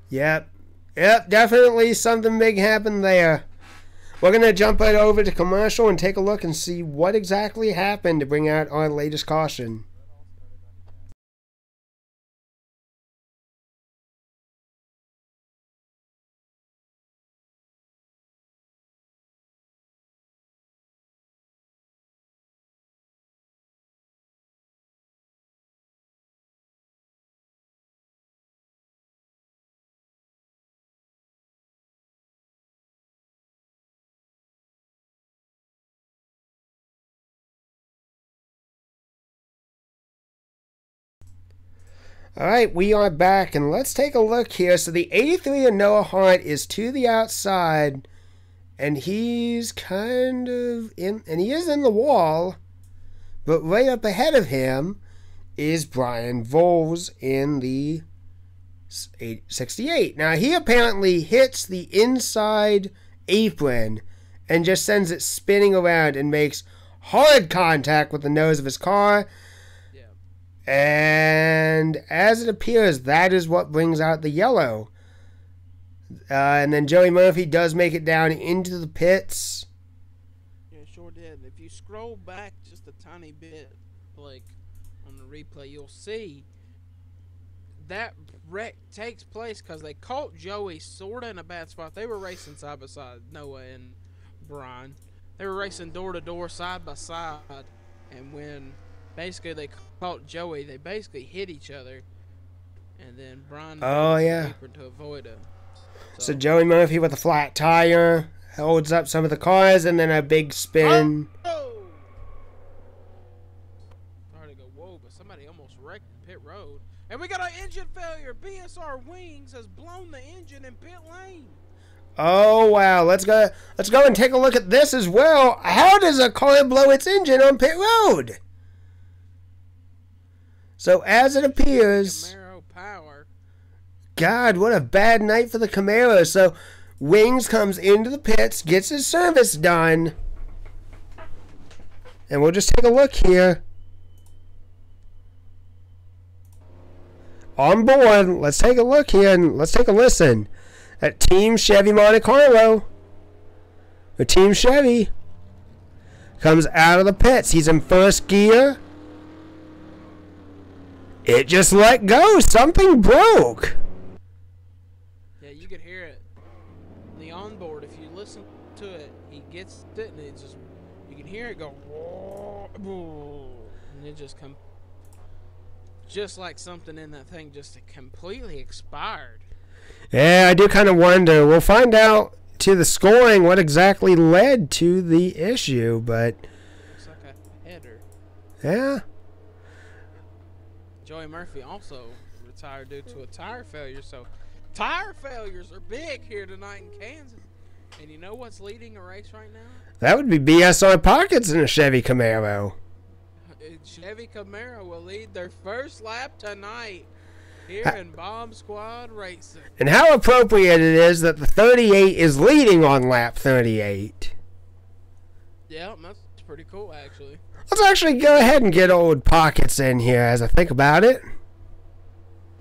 Yep, definitely something big happened there. We're going to jump right over to commercial and take a look and see what exactly happened to bring out our latest caution. Alright, we are back, and let's take a look here. So the 83 of Noah Hart is to the outside, and he's kind of in, and he is in the wall, but right up ahead of him is Brian Voles in the 68. Now, he apparently hits the inside apron and just sends it spinning around and makes hard contact with the nose of his car. And as it appears, that is what brings out the yellow. And then Joey Murphy does make it down into the pits. Yeah, sure did. If you scroll back just a tiny bit, like on the replay, you'll see that wreck takes place because they caught Joey sort of in a bad spot. They were racing side by side, Noah and Brian. They were racing door to door, side by side, and when basically they caught Joey, they basically hit each other, and then Brian to avoid him. So Joey Murphy with a flat tire holds up some of the cars, and then a big spin. Oh! Sorry to go whoa, but somebody almost wrecked pit road, and we got an engine failure. BSR Wings has blown the engine in pit lane. Oh wow! Let's go and take a look at this as well. How does a car blow its engine on pit road? So as it appears, Camaro power. God, what a bad night for the Camaro. So Wings comes into the pits, gets his service done, and we'll just take a look here. On board, let's take a look here and let's take a listen at Team Chevy Monte Carlo. The Team Chevy comes out of the pits. He's in first gear. It just let go. Something broke. Yeah, you could hear it. The onboard, if you listen to it, he gets it and it just, you can hear it go, and it just comes just like something in that thing just completely expired. Yeah, I do kind of wonder. We'll find out to the scoring what exactly led to the issue, but Looks like a header. yeah. Joey Murphy also retired due to a tire failure. So tire failures are big here tonight in Kansas. And you know what's leading a race right now? That would be BSR pockets in a Chevy Camaro. Chevy Camaro will lead their first lap tonight here in Bomb Squad Racing. And how appropriate it is that the 38 is leading on lap 38. Yeah, that's pretty cool, actually. Let's actually go ahead and get old pockets in here as I think about it.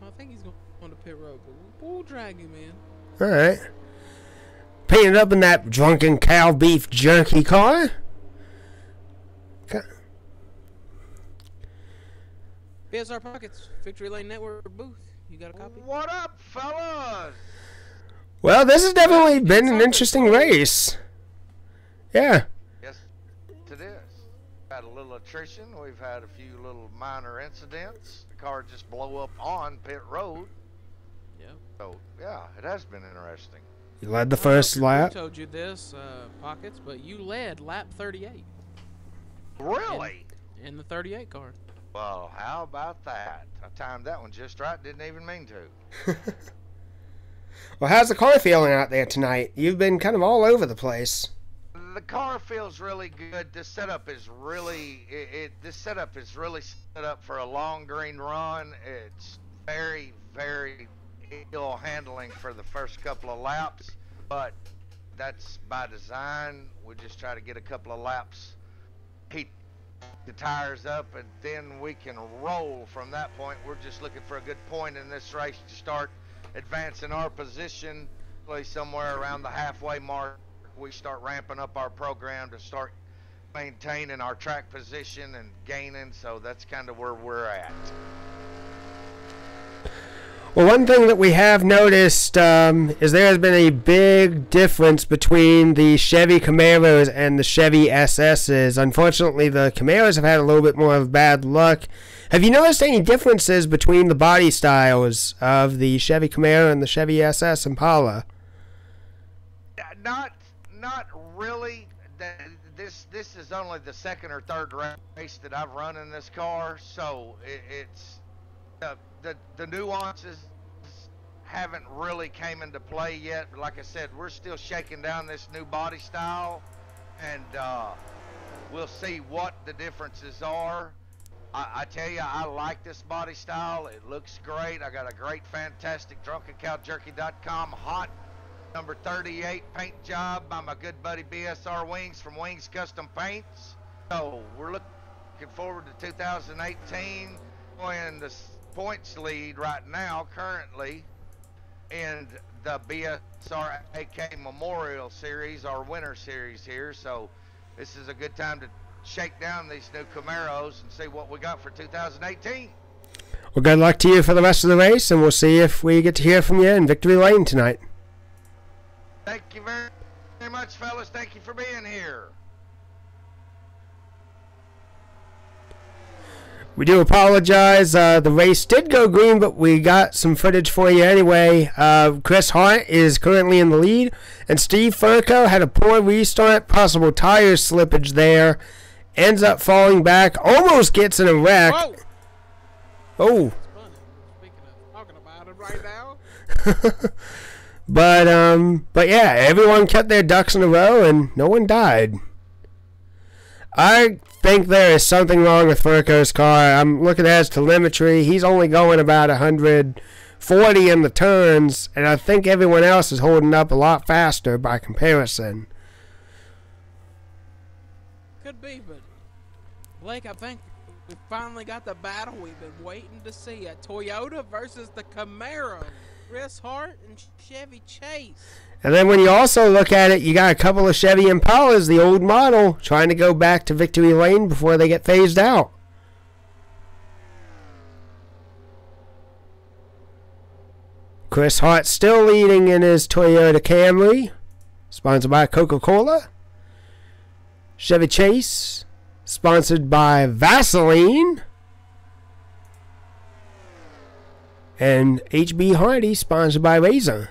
I think he's going on the pit road, but we'll drag him in. Alright. Painted up in that drunken cow beef jerky car. BSR Pockets, Victory Lane Network booth. You got a copy? What up, fellas? Well, this has definitely been an interesting race. Yeah. Yes, it is. Had a little attrition. We've had a few little minor incidents. The car just blew up on pit road. Yeah. So, yeah, it has been interesting. You led the first lap. I told you this, Pockets, but you led lap 38. Really? In the 38 car. Well, how about that? I timed that one just right. Didn't even mean to. Well, how's the car feeling out there tonight? You've been kind of all over the place. The car feels really good. This setup is really this setup is really set up for a long green run. It's very, very ill handling for the first couple of laps, but that's by design. We just try to get a couple of laps, heat the tires up, and then we can roll from that point. We're just looking for a good point in this race to start advancing our position, play somewhere around the halfway mark. We start ramping up our program to start maintaining our track position and gaining, so that's kind of where we're at. Well, one thing that we have noticed is there has been a big difference between the Chevy Camaros and the Chevy SSs. Unfortunately, the Camaros have had a little bit more of bad luck. Have you noticed any differences between the body styles of the Chevy Camaro and the Chevy SS Impala? Not really. This is only the second or third race that I've run in this car, so it's the nuances haven't really came into play yet. But like I said, we're still shaking down this new body style, and we'll see what the differences are. I tell you, I like this body style. It looks great. I got a great, fantastic DrunkenCowJerky.com hot number 38 paint job by my good buddy BSR Wings from Wings Custom Paints. So we're looking forward to 2018. In the points lead right now, currently, in the BSR AK Memorial Series, our winter series here. So this is a good time to shake down these new Camaros and see what we got for 2018. Well, good luck to you for the rest of the race, and we'll see if we get to hear from you in Victory Lane tonight. Thank you very much, fellas. Thank you for being here. We do apologize. The race did go green, but we got some footage for you anyway. Chris Hart is currently in the lead, and Steve Furco had a poor restart, possible tire slippage there. Ends up falling back, almost gets in a wreck. Whoa! Oh. It's funny. Speaking of talking about it right now. But yeah, everyone kept their ducks in a row, and no one died. I think there is something wrong with Furco's car. I'm looking at his telemetry. He's only going about 140 in the turns, and I think everyone else is holding up a lot faster by comparison. Could be, but Blake, I think we finally got the battle we've been waiting to see. A Toyota versus the Camaro. Chris Hart and Chevy Chase. And then when you also look at it, you got a couple of Chevy Impalas, the old model, trying to go back to Victory Lane before they get phased out. Chris Hart still leading in his Toyota Camry, sponsored by Coca-Cola. Chevy Chase, sponsored by Vaseline. And HB Hardy, sponsored by Razor.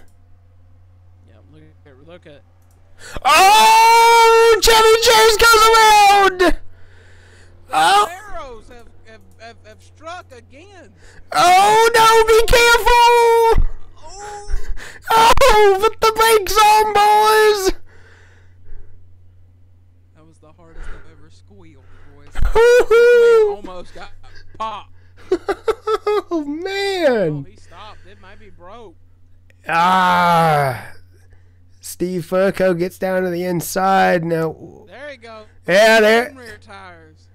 Yeah, look at. Oh, Chevy Chase goes around. Oh, Arrows have struck again. oh no! Be careful! Oh, Oh, put the brakes on, boys! that was the hardest I've ever squealed, boys. This man almost got popped. Oh Oh, man! he stopped. It might be broke. Ah, Steve Furco gets down to the inside now. There you go. Yeah, there. Rear tires.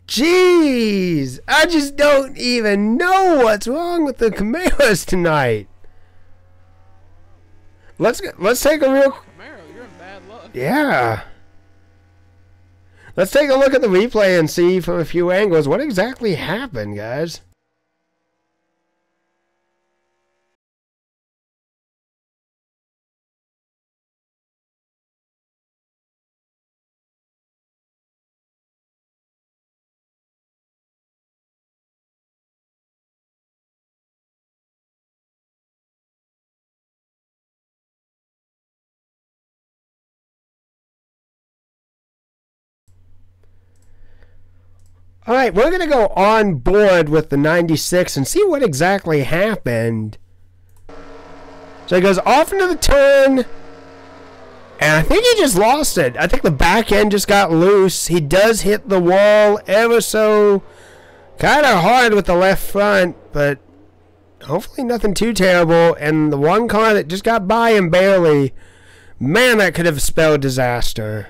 Jeez, I just don't even know what's wrong with the Camaros tonight. Let's take a real. Camaro, you're in bad luck. Yeah. Let's take a look at the replay and see from a few angles what exactly happened, guys. Alright, we're going to go on board with the 96 and see what exactly happened. So he goes off into the turn, and I think he just lost it. I think the back end just got loose. He does hit the wall ever so kind of hard with the left front, but hopefully nothing too terrible. And the one car that just got by him barely, man, that could have spelled disaster.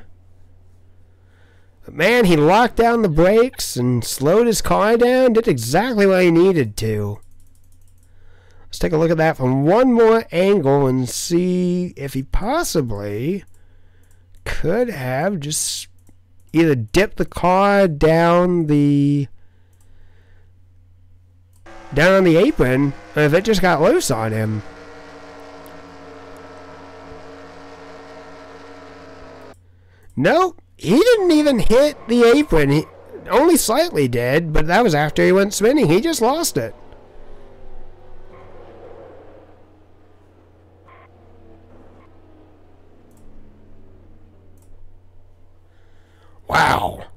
But man, he locked down the brakes and slowed his car down, did exactly what he needed to. Let's take a look at that from one more angle and see if he possibly could have just either dipped the car down the on the apron, or if it just got loose on him. Nope. He didn't even hit the apron. He only slightly did, but that was after he went spinning. He just lost it. Wow.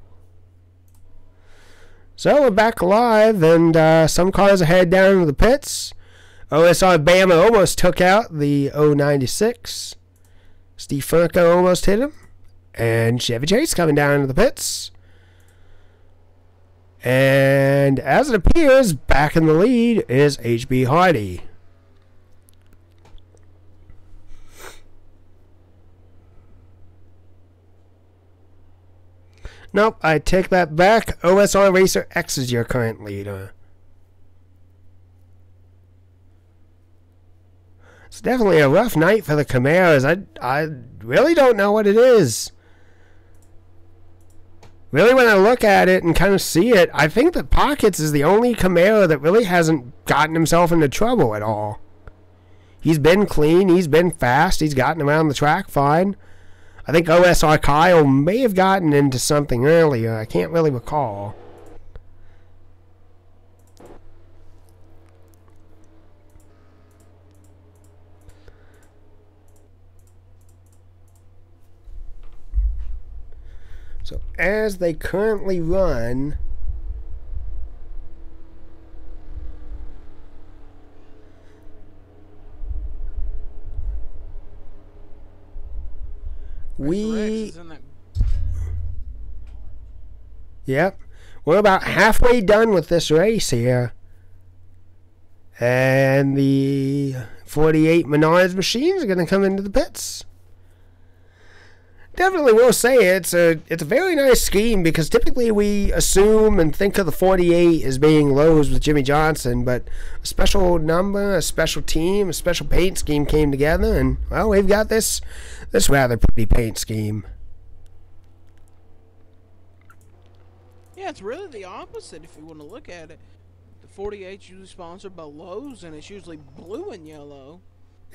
So we're back live, and some cars are headed down to the pits. OSR Bama almost took out the 096. Steve Furco almost hit him. And Chevy Chase coming down to the pits. And as it appears, back in the lead is HB Hardy. Nope, I take that back. OSR Racer X is your current leader. It's definitely a rough night for the Camaros. I really don't know what it is. Really, when I look at it and kind of see it, I think that Pockets is the only Camaro that really hasn't gotten himself into trouble at all. He's been clean, he's been fast, he's gotten around the track fine. I think OSR Kyle may have gotten into something earlier. I can't really recall. So as they currently run, yep, we're about halfway done with this race here. And the 48 Menards machines are going to come into the pits. Definitely will say it's a very nice scheme, because typically we assume and think of the 48 as being Lowe's with Jimmy Johnson, but a special number, a special team, a special paint scheme came together, and well, we've got this rather pretty paint scheme. Yeah, it's really the opposite if you want to look at it. The 48's usually sponsored by Lowe's, and it's usually blue and yellow.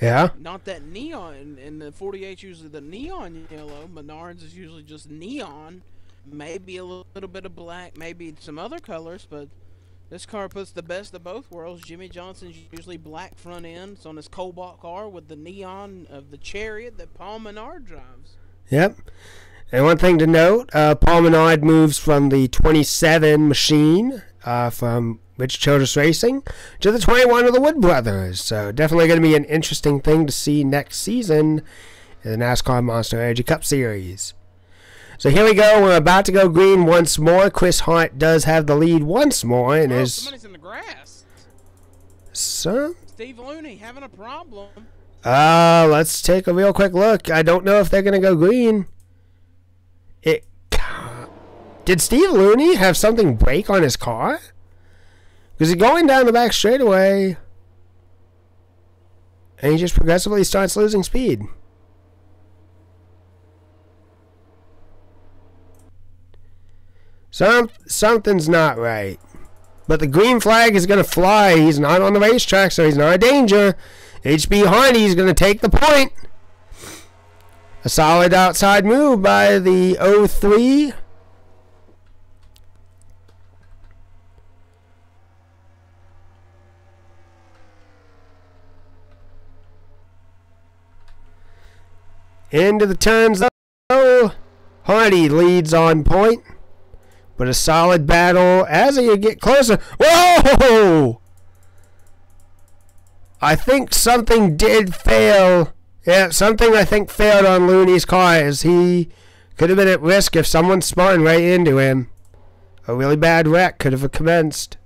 Yeah. Not that neon, and the 48's usually the neon yellow. Menards is usually just neon, maybe a little bit of black, maybe some other colors, but This car puts the best of both worlds. Jimmy Johnson's usually black front end. It's on his Cobalt car with the neon of the Chariot that Paul Menard drives. Yep. And one thing to note, Paul Menard moves from the 27 machine from Rich Childress Racing to the 21 of the Wood Brothers. So definitely going to be an interesting thing to see next season in the NASCAR Monster Energy Cup Series. So here we go. We're about to go green once more. Chris Hart does have the lead once more. And somebody's in the grass. So? Steve Looney having a problem. Let's take a real quick look. I don't know if they're going to go green. Did Steve Looney have something break on his car? Because he's going down the back straightaway. And he just progressively starts losing speed. Something's not right. But the green flag is going to fly. He's not on the racetrack, so he's not a danger. HB Hardy is going to take the point. A solid outside move by the 03. Into the turns, though. Hardy leads on point. But a solid battle as you get closer. Whoa! I think something did fail. Yeah, something I think failed on Looney's car, as he could have been at risk if someone spun right into him. A really bad wreck could have commenced.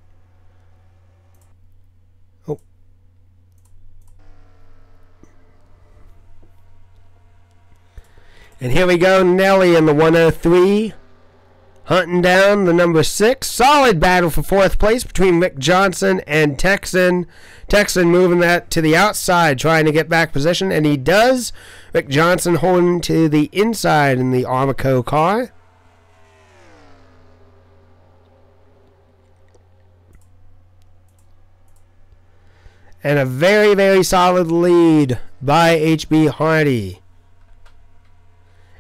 Oh. And here we go, Nelly in the 103. Hunting down the number 6. Solid battle for 4th place between Rick Johnson and Texan. Texan moving that to the outside, trying to get back position, and he does. Rick Johnson holding to the inside in the Armico car. And a very, very solid lead by HB Hardy.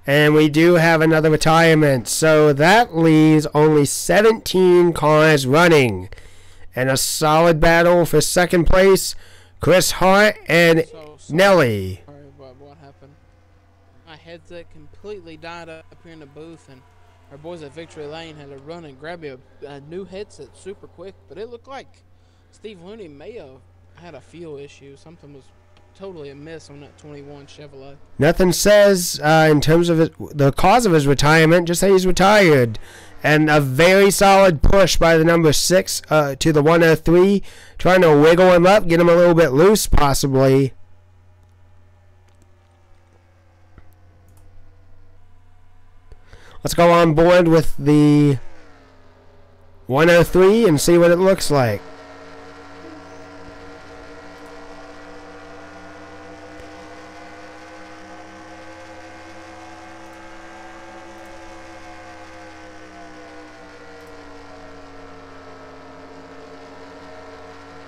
And we do have another retirement. So that leaves only 17 cars running. And a solid battle for second place. Chris Hart and Nelly. Sorry about what happened. My headset completely died up here in the booth. And our boys at Victory Lane had to run and grab me a new headset super quick. But it looked like Steve Looney may have had a fuel issue. Something was totally amiss on that 21 Chevrolet. Nothing says in terms of the cause of his retirement, just that he's retired. And a very solid push by the number 6 to the 103, trying to wiggle him up, get him a little bit loose possibly. Let's go on board with the 103 and see what it looks like.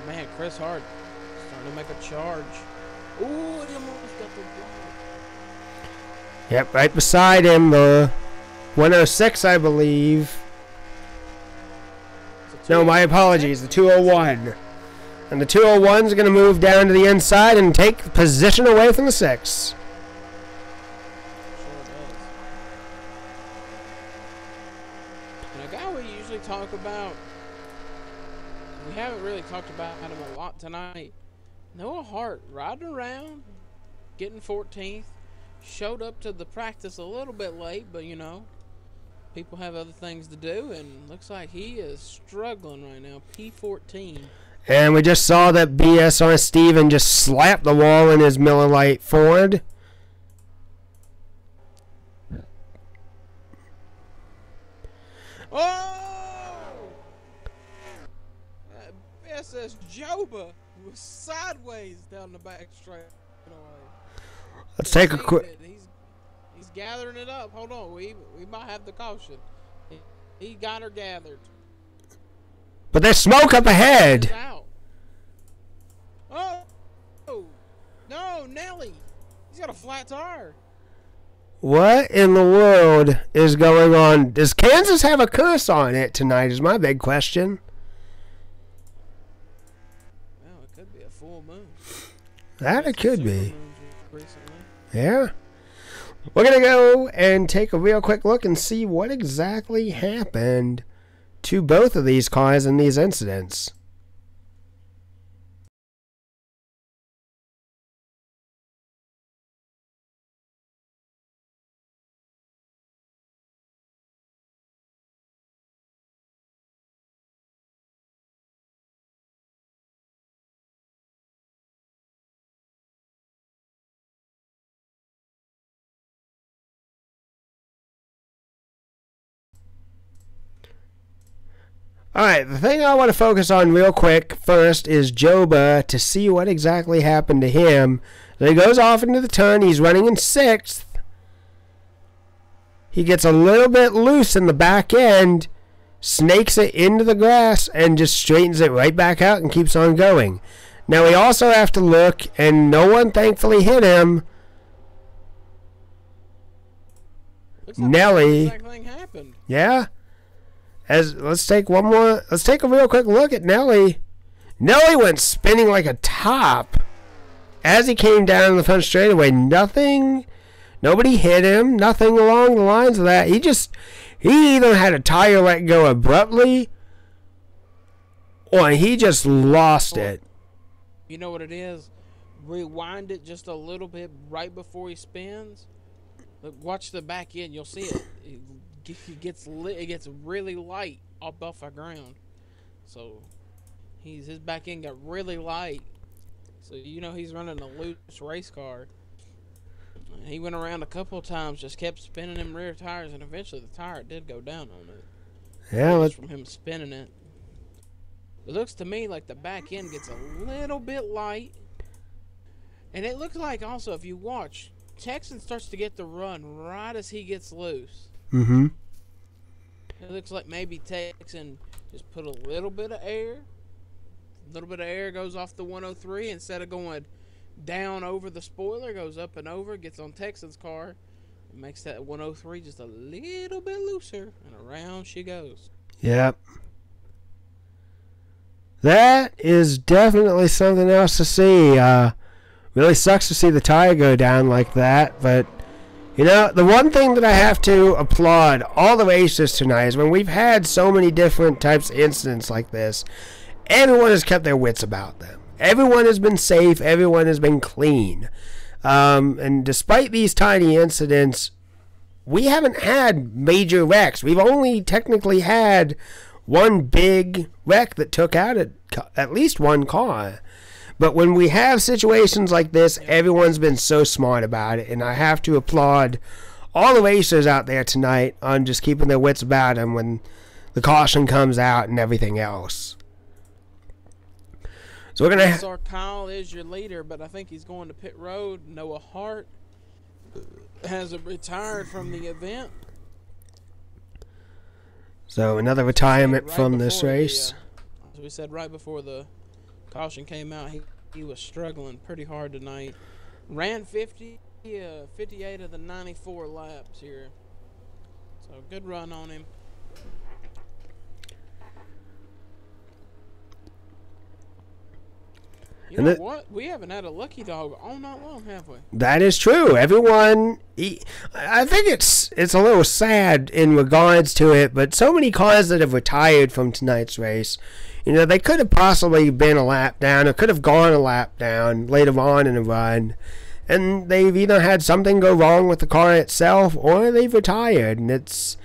Man, Chris Hart starting to make a charge. Ooh, he almost got the block. Yep, right beside him, the 106, I believe. No, my apologies, the 201. And the 201 is going to move down to the inside and take position away from the 6. Sure does. And a guy we usually talk about, we haven't really talked about him a lot tonight. Noah Hart riding around, getting 14th. Showed up to the practice a little bit late, but you know, people have other things to do, and looks like he is struggling right now. P14. And we just saw that BSR Steven just slapped the wall in his Miller Lite Ford. Oh! SS Joba was sideways down the back straight away. Let's take a quick. He's gathering it up. Hold on, we might have the caution. He got her gathered. But there's smoke up ahead. Out. Oh no, Nelly. He's got a flat tire. What in the world is going on? Does Kansas have a curse on it tonight? Is my big question. That it could Super be. moons recently. Yeah. We're going to go and take a real quick look and see what exactly happened to both of these cars in these incidents. Alright, the thing I want to focus on real quick first is Joba to see what exactly happened to him. So he goes off into the turn, he's running in 6th. He gets a little bit loose in the back end, snakes it into the grass, and just straightens it right back out and keeps on going. Now we also have to look, and no one thankfully hit him. Looks like Nelly. the exact thing happened. Yeah. Let's take a real quick look at Nelly. Nelly went spinning like a top as he came down the front straightaway. Nobody hit him, nothing along the lines of that. He either had a tire let go abruptly or he just lost it. You know what it is? Rewind it just a little bit right before he spins. Look, watch the back end, you'll see it. It gets really light up off the ground. So his back end got really light. So you know he's running a loose race car. And he went around a couple of times, just kept spinning them rear tires, and eventually the tire did go down on it. Yeah, Just from him spinning it. It looks to me like the back end gets a little bit light. And it looks like also, if you watch, Texan starts to get the run right as he gets loose. Mm-hmm. It looks like maybe Texan just put a little bit of air. A little bit of air goes off the 103. Instead of going down over the spoiler, goes up and over, gets on Texan's car, and makes that 103 just a little bit looser, and around she goes. Yep. That is definitely something else to see. Really sucks to see the tire go down like that, but you know, the one thing that I have to applaud all the racers tonight is when we've had so many different types of incidents like this, everyone has kept their wits about them. Everyone has been safe. Everyone has been clean. And despite these tiny incidents, we haven't had major wrecks. We've only technically had one big wreck that took out at least one car. But when we have situations like this, everyone's been so smart about it. And I have to applaud all the racers out there tonight on just keeping their wits about them when the caution comes out and everything else. So we're going to... BSR Kyle is your leader, but I think he's going to pit road. Noah Hart has retired from the event. So another retirement Right from this before race. as we said, right before the caution came out, he was struggling pretty hard tonight. Ran 58 of the 94 laps here. So good run on him. You know what? We haven't had a lucky dog all night long, have we? That is true. Everyone, I think it's a little sad in regards to it, but so many cars that have retired from tonight's race, you know, they could have possibly been a lap down or could have gone a lap down later on in the run, and they've either had something go wrong with the car itself or they've retired, and it's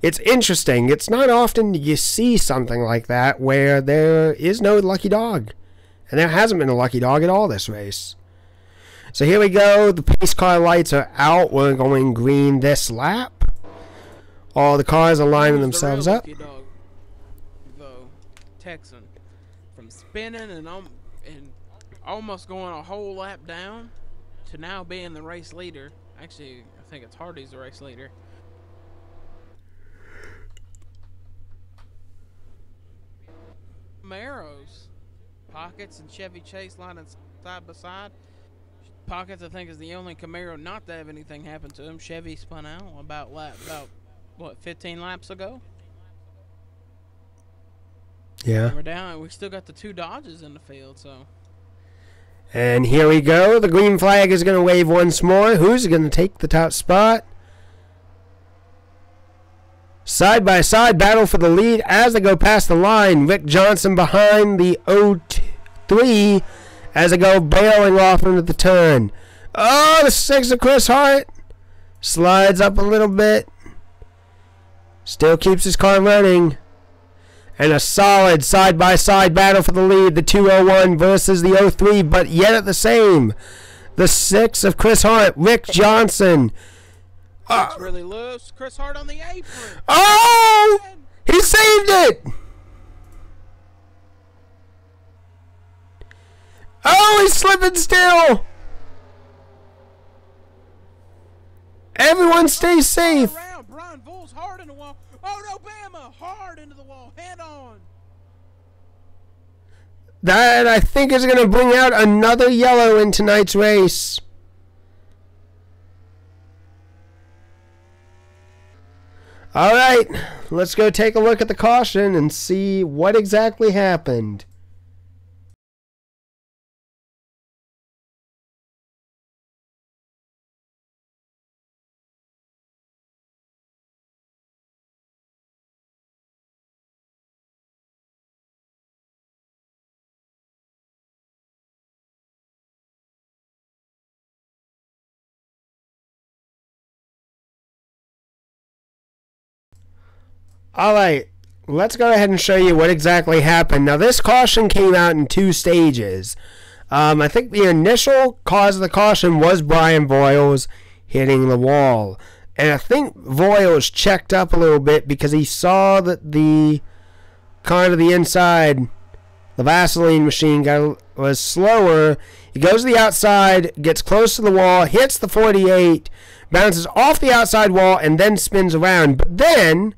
interesting. It's not often you see something like that where there is no lucky dog. And there hasn't been a lucky dog at all this race. So here we go. The pace car lights are out. We're going green this lap. All the cars are lining themselves up. Lucky dog, though, Texan, from spinning and almost going a whole lap down to now being the race leader. Actually, I think it's Hardy's the race leader. Camaros. Pockets and Chevy Chase lining side by side. Pockets, I think, is the only Camaro not to have anything happen to him. Chevy spun out about 15 laps ago. Yeah. And we're down. We still got the two Dodges in the field, so. And here we go. The green flag is going to wave once more. Who's going to take the top spot? Side by side battle for the lead as they go past the line. Rick Johnson behind the 03 as they go barreling off into the turn. Oh, the 6 of Chris Hart slides up a little bit. Still keeps his car running. And a solid side-by-side battle for the lead. The 201 versus the 03, but yet at the same. The 6 of Chris Hart, Rick Johnson. It's really loose. Chris Hart on the apron. Oh! He saved it! Oh, he's slipping still! Everyone stay safe. Brian Bull's hard in the wall. Oh no, Bama! Hard into the wall. Head on. That, I think, is going to bring out another yellow in tonight's race. Alright, let's go take a look at the caution and see what exactly happened. Alright, let's go ahead and show you what exactly happened. Now, this caution came out in 2 stages. I think the initial cause of the caution was Brian Voiles hitting the wall. And I think Voiles checked up a little bit because he saw that the car to the inside, the Vaseline machine, was slower. He goes to the outside, gets close to the wall, hits the 48, bounces off the outside wall, and then spins around. But then,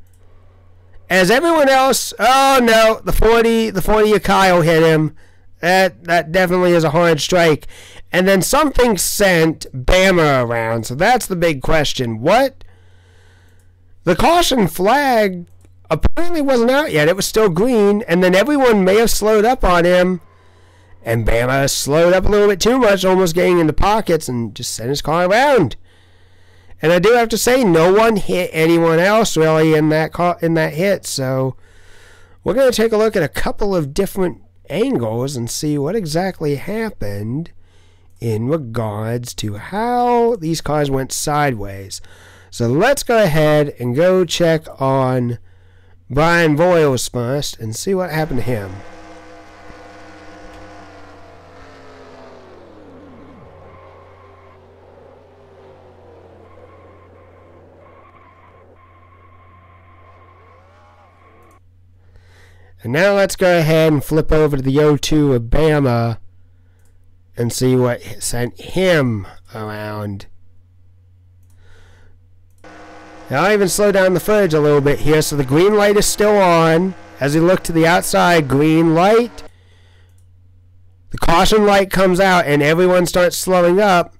as everyone else, oh no, the 40 of Kyle hit him. That definitely is a hard strike. And then something sent Bama around. So that's the big question. What? The caution flag apparently wasn't out yet. It was still green. And then everyone may have slowed up on him. And Bama slowed up a little bit too much, almost getting into pockets and just sent his car around. And I do have to say, no one hit anyone else really in that hit. So we're going to take a look at a couple of different angles and see what exactly happened in regards to how these cars went sideways. So let's go ahead and go check on Brian Voiles first and see what happened to him. And now let's go ahead and flip over to the 02 of Bama and see what sent him around. Now I'll even slow down the footage a little bit here. So the green light is still on. As we look to the outside, green light. The caution light comes out and everyone starts slowing up.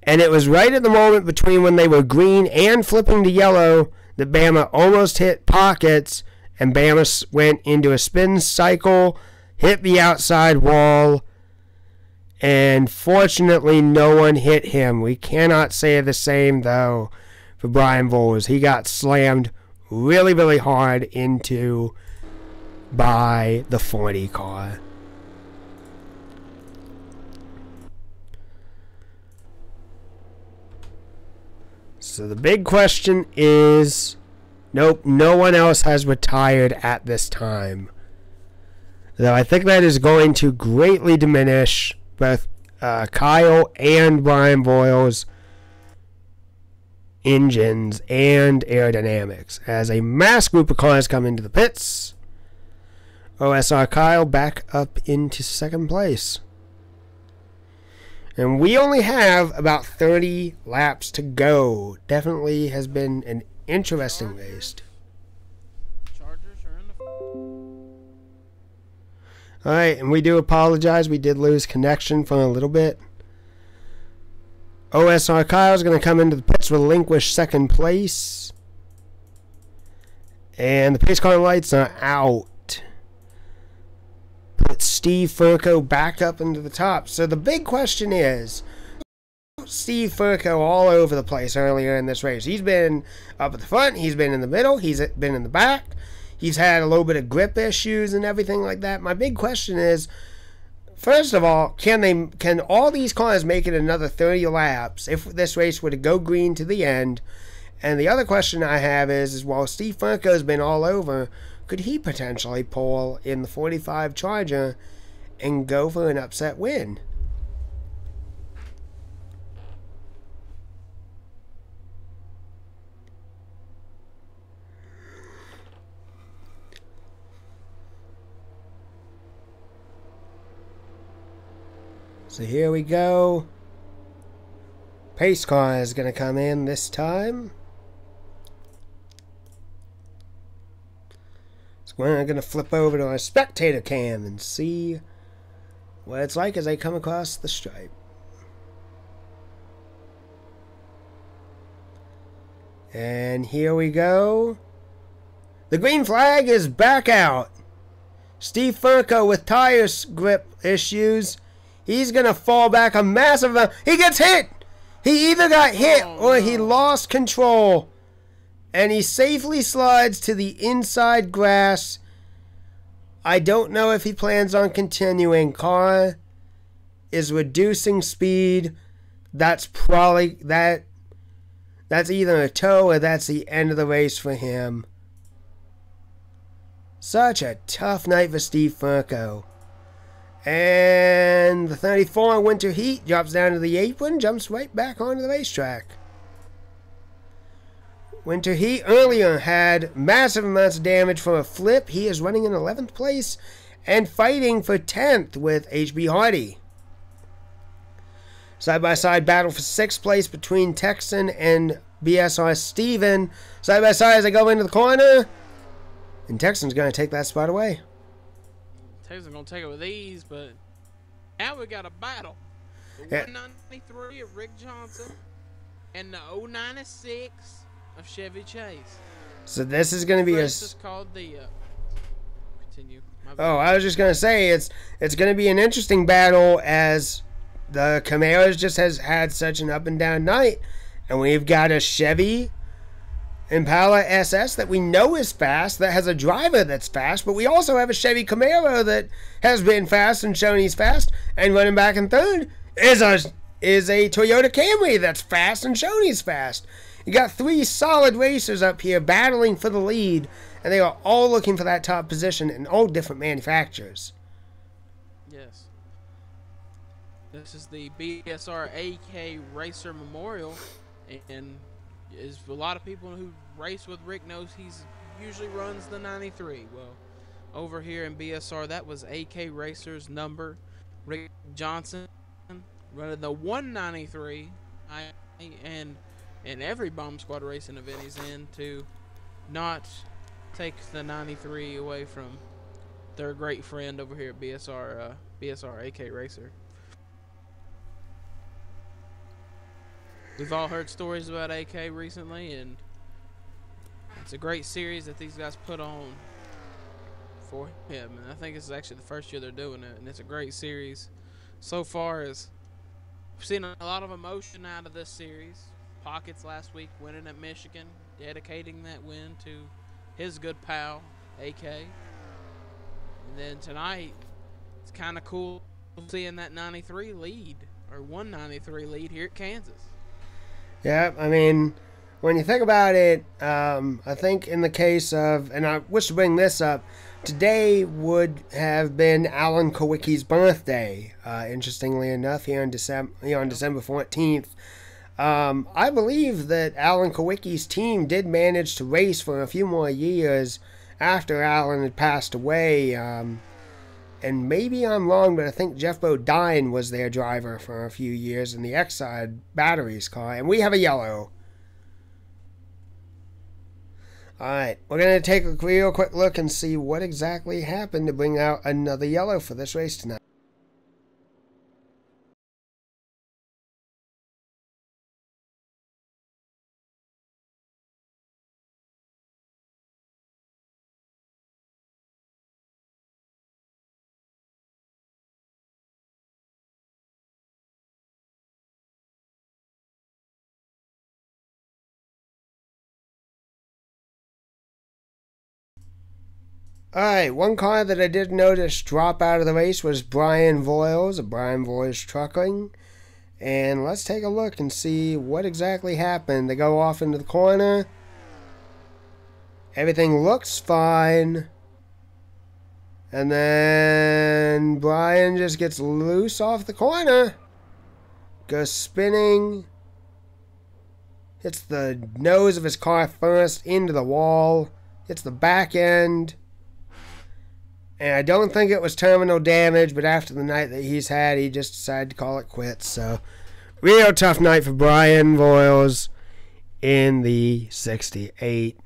And it was right at the moment between when they were green and flipping to yellow that Bama almost hit pockets. And Bama went into a spin cycle, hit the outside wall, and fortunately no one hit him. We cannot say the same, though, for Brian Voiles. He got slammed really, really hard into by the 40 car. So the big question is... Nope, no one else has retired at this time. Though I think that is going to greatly diminish both Kyle and Brian Voiles' engines and aerodynamics. As a mass group of cars come into the pits, OSR Kyle back up into 2nd place. And we only have about 30 laps to go. Definitely has been an interesting race. Chargers are in the... Alright, and we do apologize. We did lose connection for a little bit. OSR Kyle is going to come into the pits, relinquish 2nd place. And the pace car lights are out. put Steve Furco back up into the top. So the big question is, Steve Furco all over the place earlier in this race. He's been up at the front, he's been in the middle, he's been in the back, he's had a little bit of grip issues and everything like that. My big question is, first of all, can all these cars make it another 30 laps if this race were to go green to the end? And the other question I have is while Steve Furco's been all over, could he potentially pull in the 45 Charger and go for an upset win? So here we go. Pace car is going to come in this time. So we're going to flip over to our spectator cam and see what it's like as they come across the stripe. And here we go. The green flag is back out. Steve Furco with tire grip issues. He's going to fall back a massive amount. He gets hit. He either got hit or he lost control. And he safely slides to the inside grass. I don't know if he plans on continuing. Car is reducing speed. That's probably that's either a tow or that's the end of the race for him. Such a tough night for Steve Furco. And the 34 Winter Heat drops down to the apron, jumps right back onto the racetrack. Winter Heat earlier had massive amounts of damage from a flip. He is running in 11th place and fighting for 10th with HB Hardy. Side-by-side battle for 6th place between Texan and BSR Steven. Side-by-side as they go into the corner. And Texan's going to take that spot away. Texan's going to take it with ease, but now we got a battle. The 193 of Rick Johnson and the 096 of Chevy Chase. So this is going to be a... This is called the... continue. Oh, I was just going to say, it's going to be an interesting battle as the Camaros just has had such an up and down night. And we've got a Chevy Impala SS that we know is fast, that has a driver that's fast, but we also have a Chevy Camaro that has been fast and shown he's fast, and running back in third is a Toyota Camry that's fast and shown he's fast. You got three solid racers up here battling for the lead, and they are all looking for that top position in all different manufacturers. Yes. This is the BSR AK Racer Memorial, and is a lot of people who race with Rick knows he's usually runs the 93. Well, over here in BSR, that was AK Racer's number. Rick Johnson running the 193, and every bomb squad racing event he's in to not take the 93 away from their great friend over here at BSR AK Racer. We've all heard stories about AK recently, and it's a great series that these guys put on for him. And I think this is actually the first year they're doing it, and it's a great series. So far, as we've seen a lot of emotion out of this series. Pockets last week winning at Michigan, dedicating that win to his good pal, AK. And then tonight, it's kind of cool seeing that 93 lead, or 193 lead here at Kansas. Yeah, I mean, when you think about it, I think in the case of, and I wish to bring this up, today would have been Alan Kowicki's birthday, interestingly enough, here on December 14th. I believe that Alan Kowicki's team did manage to race for a few more years after Alan had passed away. And maybe I'm wrong, but I think Jeff Bodine was their driver for a few years in the X-Side Batteries car. And we have a yellow. Alright, we're going to take a real quick look and see what exactly happened to bring out another yellow for this race tonight. Alright, one car that I did notice drop out of the race was Brian Voiles of Brian Voiles Trucking. And let's take a look and see what exactly happened. They go off into the corner. Everything looks fine. And then Brian just gets loose off the corner. Goes spinning. Hits the nose of his car first into the wall. Hits the back end. And I don't think it was terminal damage, but after the night that he's had, he just decided to call it quits. So, real tough night for Brian Voiles in the 68.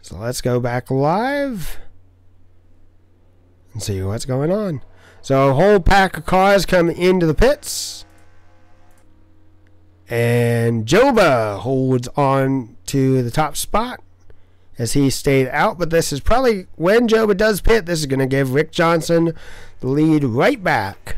So let's go back live and see what's going on. So a whole pack of cars come into the pits. And Joba holds on to the top spot as he stayed out. But this is probably, when Joba does pit, this is going to give Rick Johnson the lead right back.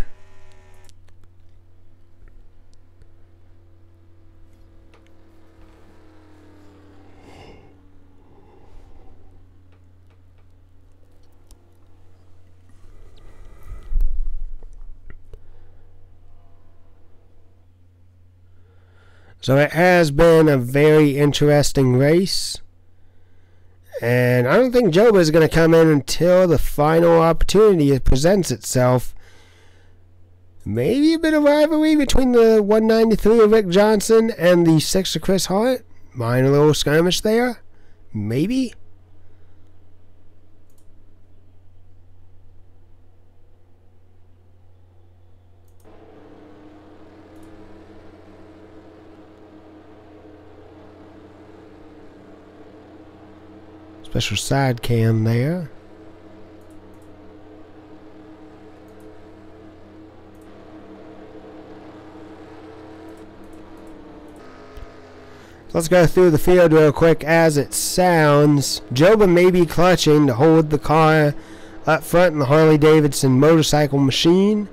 So it has been a very interesting race. And I don't think Joba is going to come in until the final opportunity presents itself. Maybe a bit of rivalry between the 193 of Rick Johnson and the 6 of Chris Hart. Minor little skirmish there. Maybe. Special side cam there. Let's go through the field real quick as it sounds. Joba may be clutching to hold the car up front in the Harley-Davidson motorcycle machine.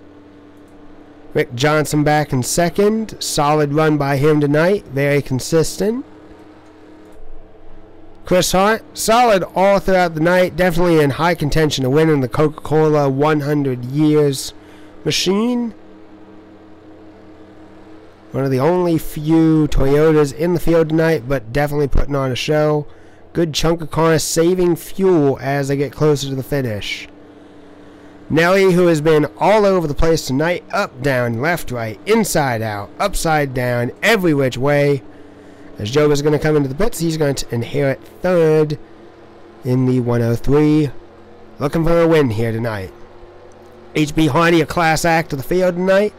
Rick Johnson back in second. Solid run by him tonight. Very consistent. Chris Hart, solid all throughout the night. Definitely in high contention to winning the Coca-Cola 100 Years machine. One of the only few Toyotas in the field tonight, but definitely putting on a show. Good chunk of cars saving fuel as they get closer to the finish. Nelly, who has been all over the place tonight, up, down, left, right, inside out, upside down, every which way. As Joba is going to come into the pits, he's going to inherit third in the 103. Looking for a win here tonight. HB Hardy, a class act of the field tonight.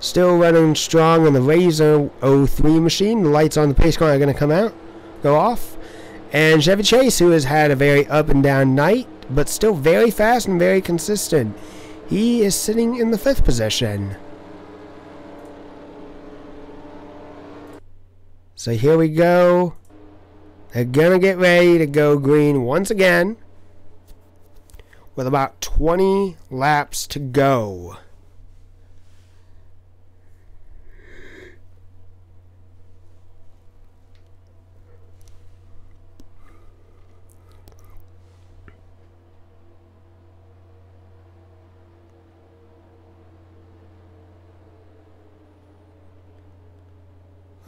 Still running strong in the Razor 03 machine. The lights on the pace car are going to go off. And Chevy Chase, who has had a very up and down night, but still very fast and very consistent. He is sitting in the 5th position. So here we go. They're going to get ready to go green once again. With about 20 laps to go.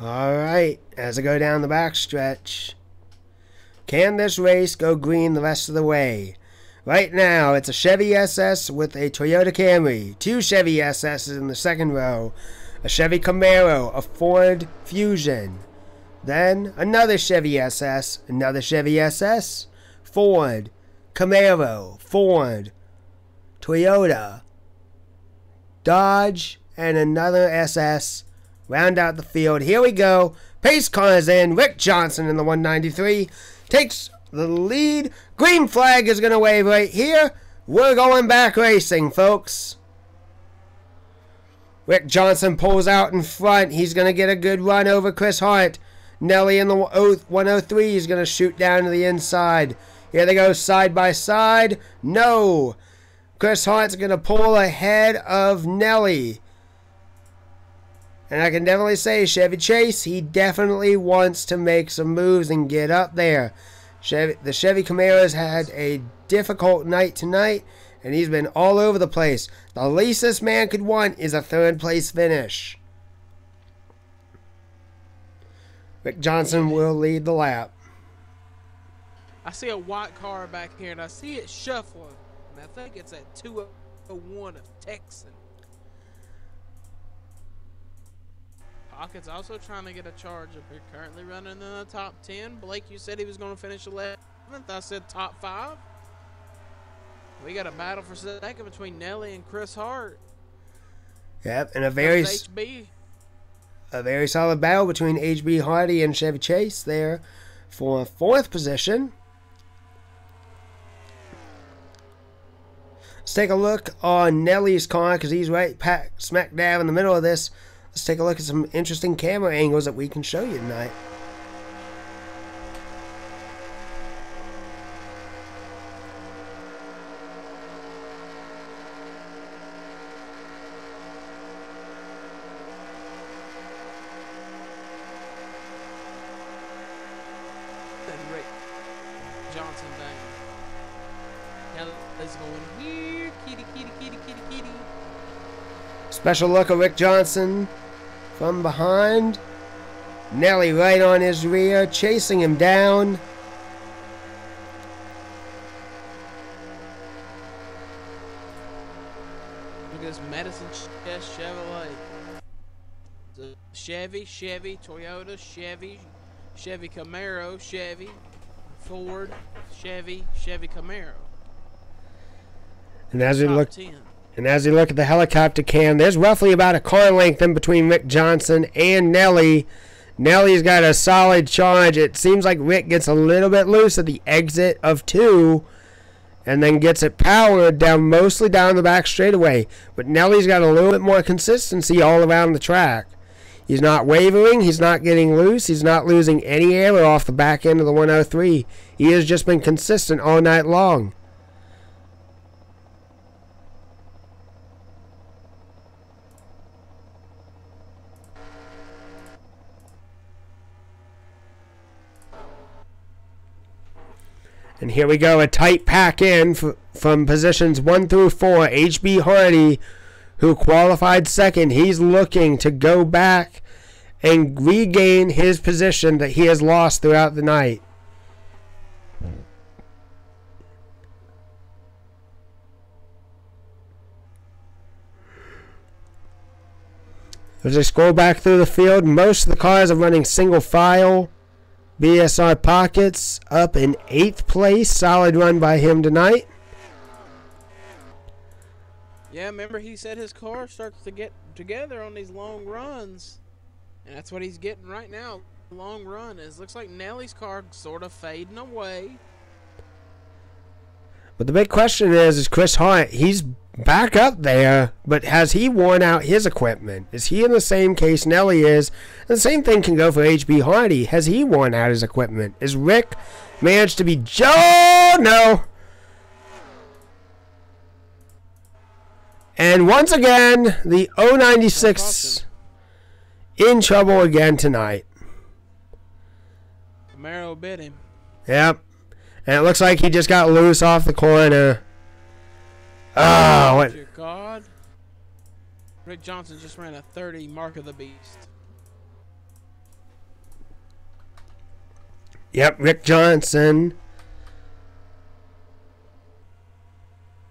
Alright, as I go down the backstretch. Can this race go green the rest of the way? Right now, it's a Chevy SS with a Toyota Camry. 2 Chevy SS's in the second row. A Chevy Camaro, a Ford Fusion. Then, another Chevy SS, another Chevy SS, Ford, Camaro, Ford, Toyota, Dodge, and another SS. Round out the field. Here we go. Pace cars in. Rick Johnson in the 193 takes the lead. Green flag is going to wave right here. We're going back racing, folks. Rick Johnson pulls out in front. He's going to get a good run over Chris Hart. Nelly in the 103 is going to shoot down to the inside. Here they go side by side. No. Chris Hart's going to pull ahead of Nelly. And I can definitely say Chevy Chase, he definitely wants to make some moves and get up there. The Chevy Camaro's had a difficult night tonight, and he's been all over the place. The least this man could want is a third-place finish. Rick Johnson will lead the lap. I see a white car back here, and I see it shuffling. And I think it's at 201 of Texan. Pocket's also trying to get a charge up here. Currently running in the top 10. Blake, you said he was going to finish 11th. I said top 5. We got a battle for second between Nelly and Chris Hart. Yep, and a very solid battle between HB Hardy and Chevy Chase there for 4th position. Let's take a look on Nelly's car because he's right smack dab in the middle of this. Let's take a look at some interesting camera angles that we can show you tonight. And Rick Johnson down. Now let's go in here. Kitty, kitty, kitty, kitty, kitty. Special look of Rick Johnson from behind. Nelly right on his rear, chasing him down. Look at this Medicine Chest Chevrolet. The Chevy, Toyota, Chevy Camaro, Chevy, Ford, Chevy Camaro. And as we Top look 10. And as you look at the helicopter cam, there's roughly about a car length in between Rick Johnson and Nelly. Nelly's got a solid charge. It seems like Rick gets a little bit loose at the exit of 2 and then gets it powered down mostly down the back straightaway. But Nelly's got a little bit more consistency all around the track. He's not wavering. He's not getting loose. He's not losing any air off the back end of the 103. He has just been consistent all night long. And here we go, a tight pack in from positions 1 through 4. HB Hardy, who qualified second, he's looking to go back and regain his position that he has lost throughout the night. As I scroll back through the field, most of the cars are running single file. BSR Pockets up in 8th place. Solid run by him tonight. Yeah, remember he said his car starts to get together on these long runs. And that's what he's getting right now. Long run is looks like Nelly's car sort of fading away. But the big question is Chris Hart, he's back up there, but has he worn out his equipment? Is he in the same case Nelly is? And the same thing can go for HB Hardy. Has he worn out his equipment? Is Rick managed to be no? And once again, the 096 in trouble again tonight. Camaro bit him. Yep. And it looks like he just got loose off the corner. Oh, what? Dear God. Rick Johnson just ran a 30 mark of the beast. Yep, Rick Johnson.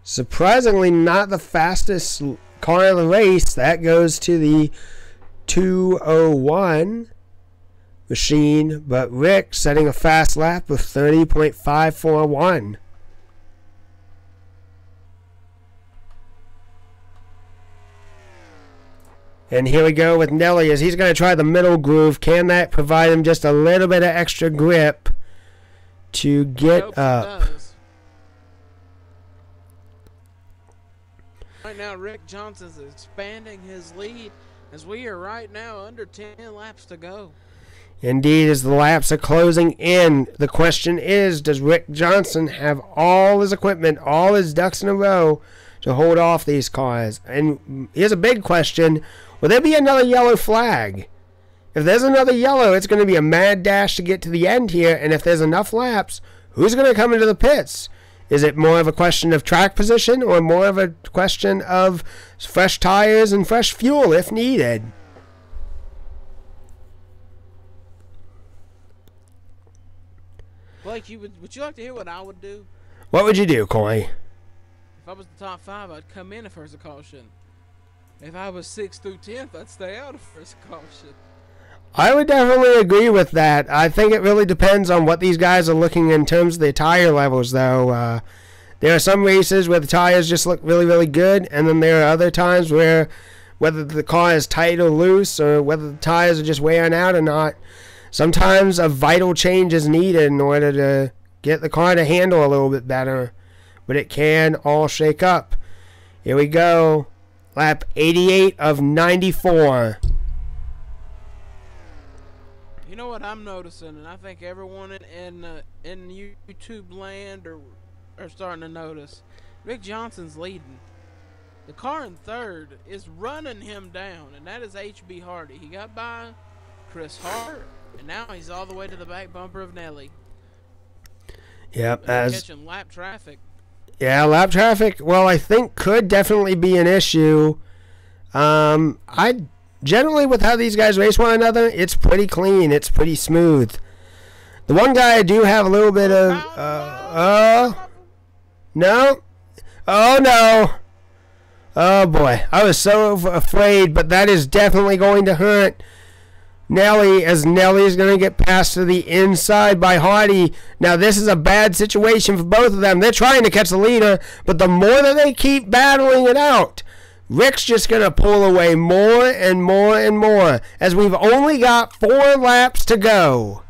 Surprisingly not the fastest car of the race. That goes to the 201 machine, but Rick setting a fast lap of 30.541. And here we go with Nelly as he's going to try the middle groove. Can that provide him just a little bit of extra grip to get up? Right now, Rick Johnson's expanding his lead as we are right now under 10 laps to go. Indeed, as the laps are closing in, the question is, does Rick Johnson have all his equipment, all his ducks in a row to hold off these cars. And here's a big question. Will there be another yellow flag? If there's another yellow, it's going to be a mad dash to get to the end here. And if there's enough laps, who's going to come into the pits? Is it more of a question of track position or more of a question of fresh tires and fresh fuel if needed? Blake, would you like to hear what I would do? What would you do, Coy? If I was the top 5, I'd come in if there's a caution. If I was 6th through 10th, I'd stay out if there's a caution. I would definitely agree with that. I think it really depends on what these guys are looking in terms of their tire levels, though. There are some races where the tires just look really, really good, and then there are other times where whether the car is tight or loose or whether the tires are just wearing out or not, sometimes a vital change is needed in order to get the car to handle a little bit better. But it can all shake up. Here we go. Lap 88 of 94. You know what I'm noticing, and I think everyone in YouTube land are starting to notice. Rick Johnson's leading. The car in third is running him down, and that is HB Hardy. He got by Chris Hart, and now he's all the way to the back bumper of Nelly. Yep, catching lap traffic. Yeah, lap traffic, well, I think could definitely be an issue. I generally, with how these guys race one another, it's pretty clean. It's pretty smooth. The one guy I do have a little bit of, no. Oh, no. Oh, boy. I was so afraid, but that is definitely going to hurt Nelly, as Nelly is going to get passed to the inside by Hardy. Now, this is a bad situation for both of them. They're trying to catch the leader, but the more that they keep battling it out, Rick's just going to pull away more and more and more, as we've only got 4 laps to go.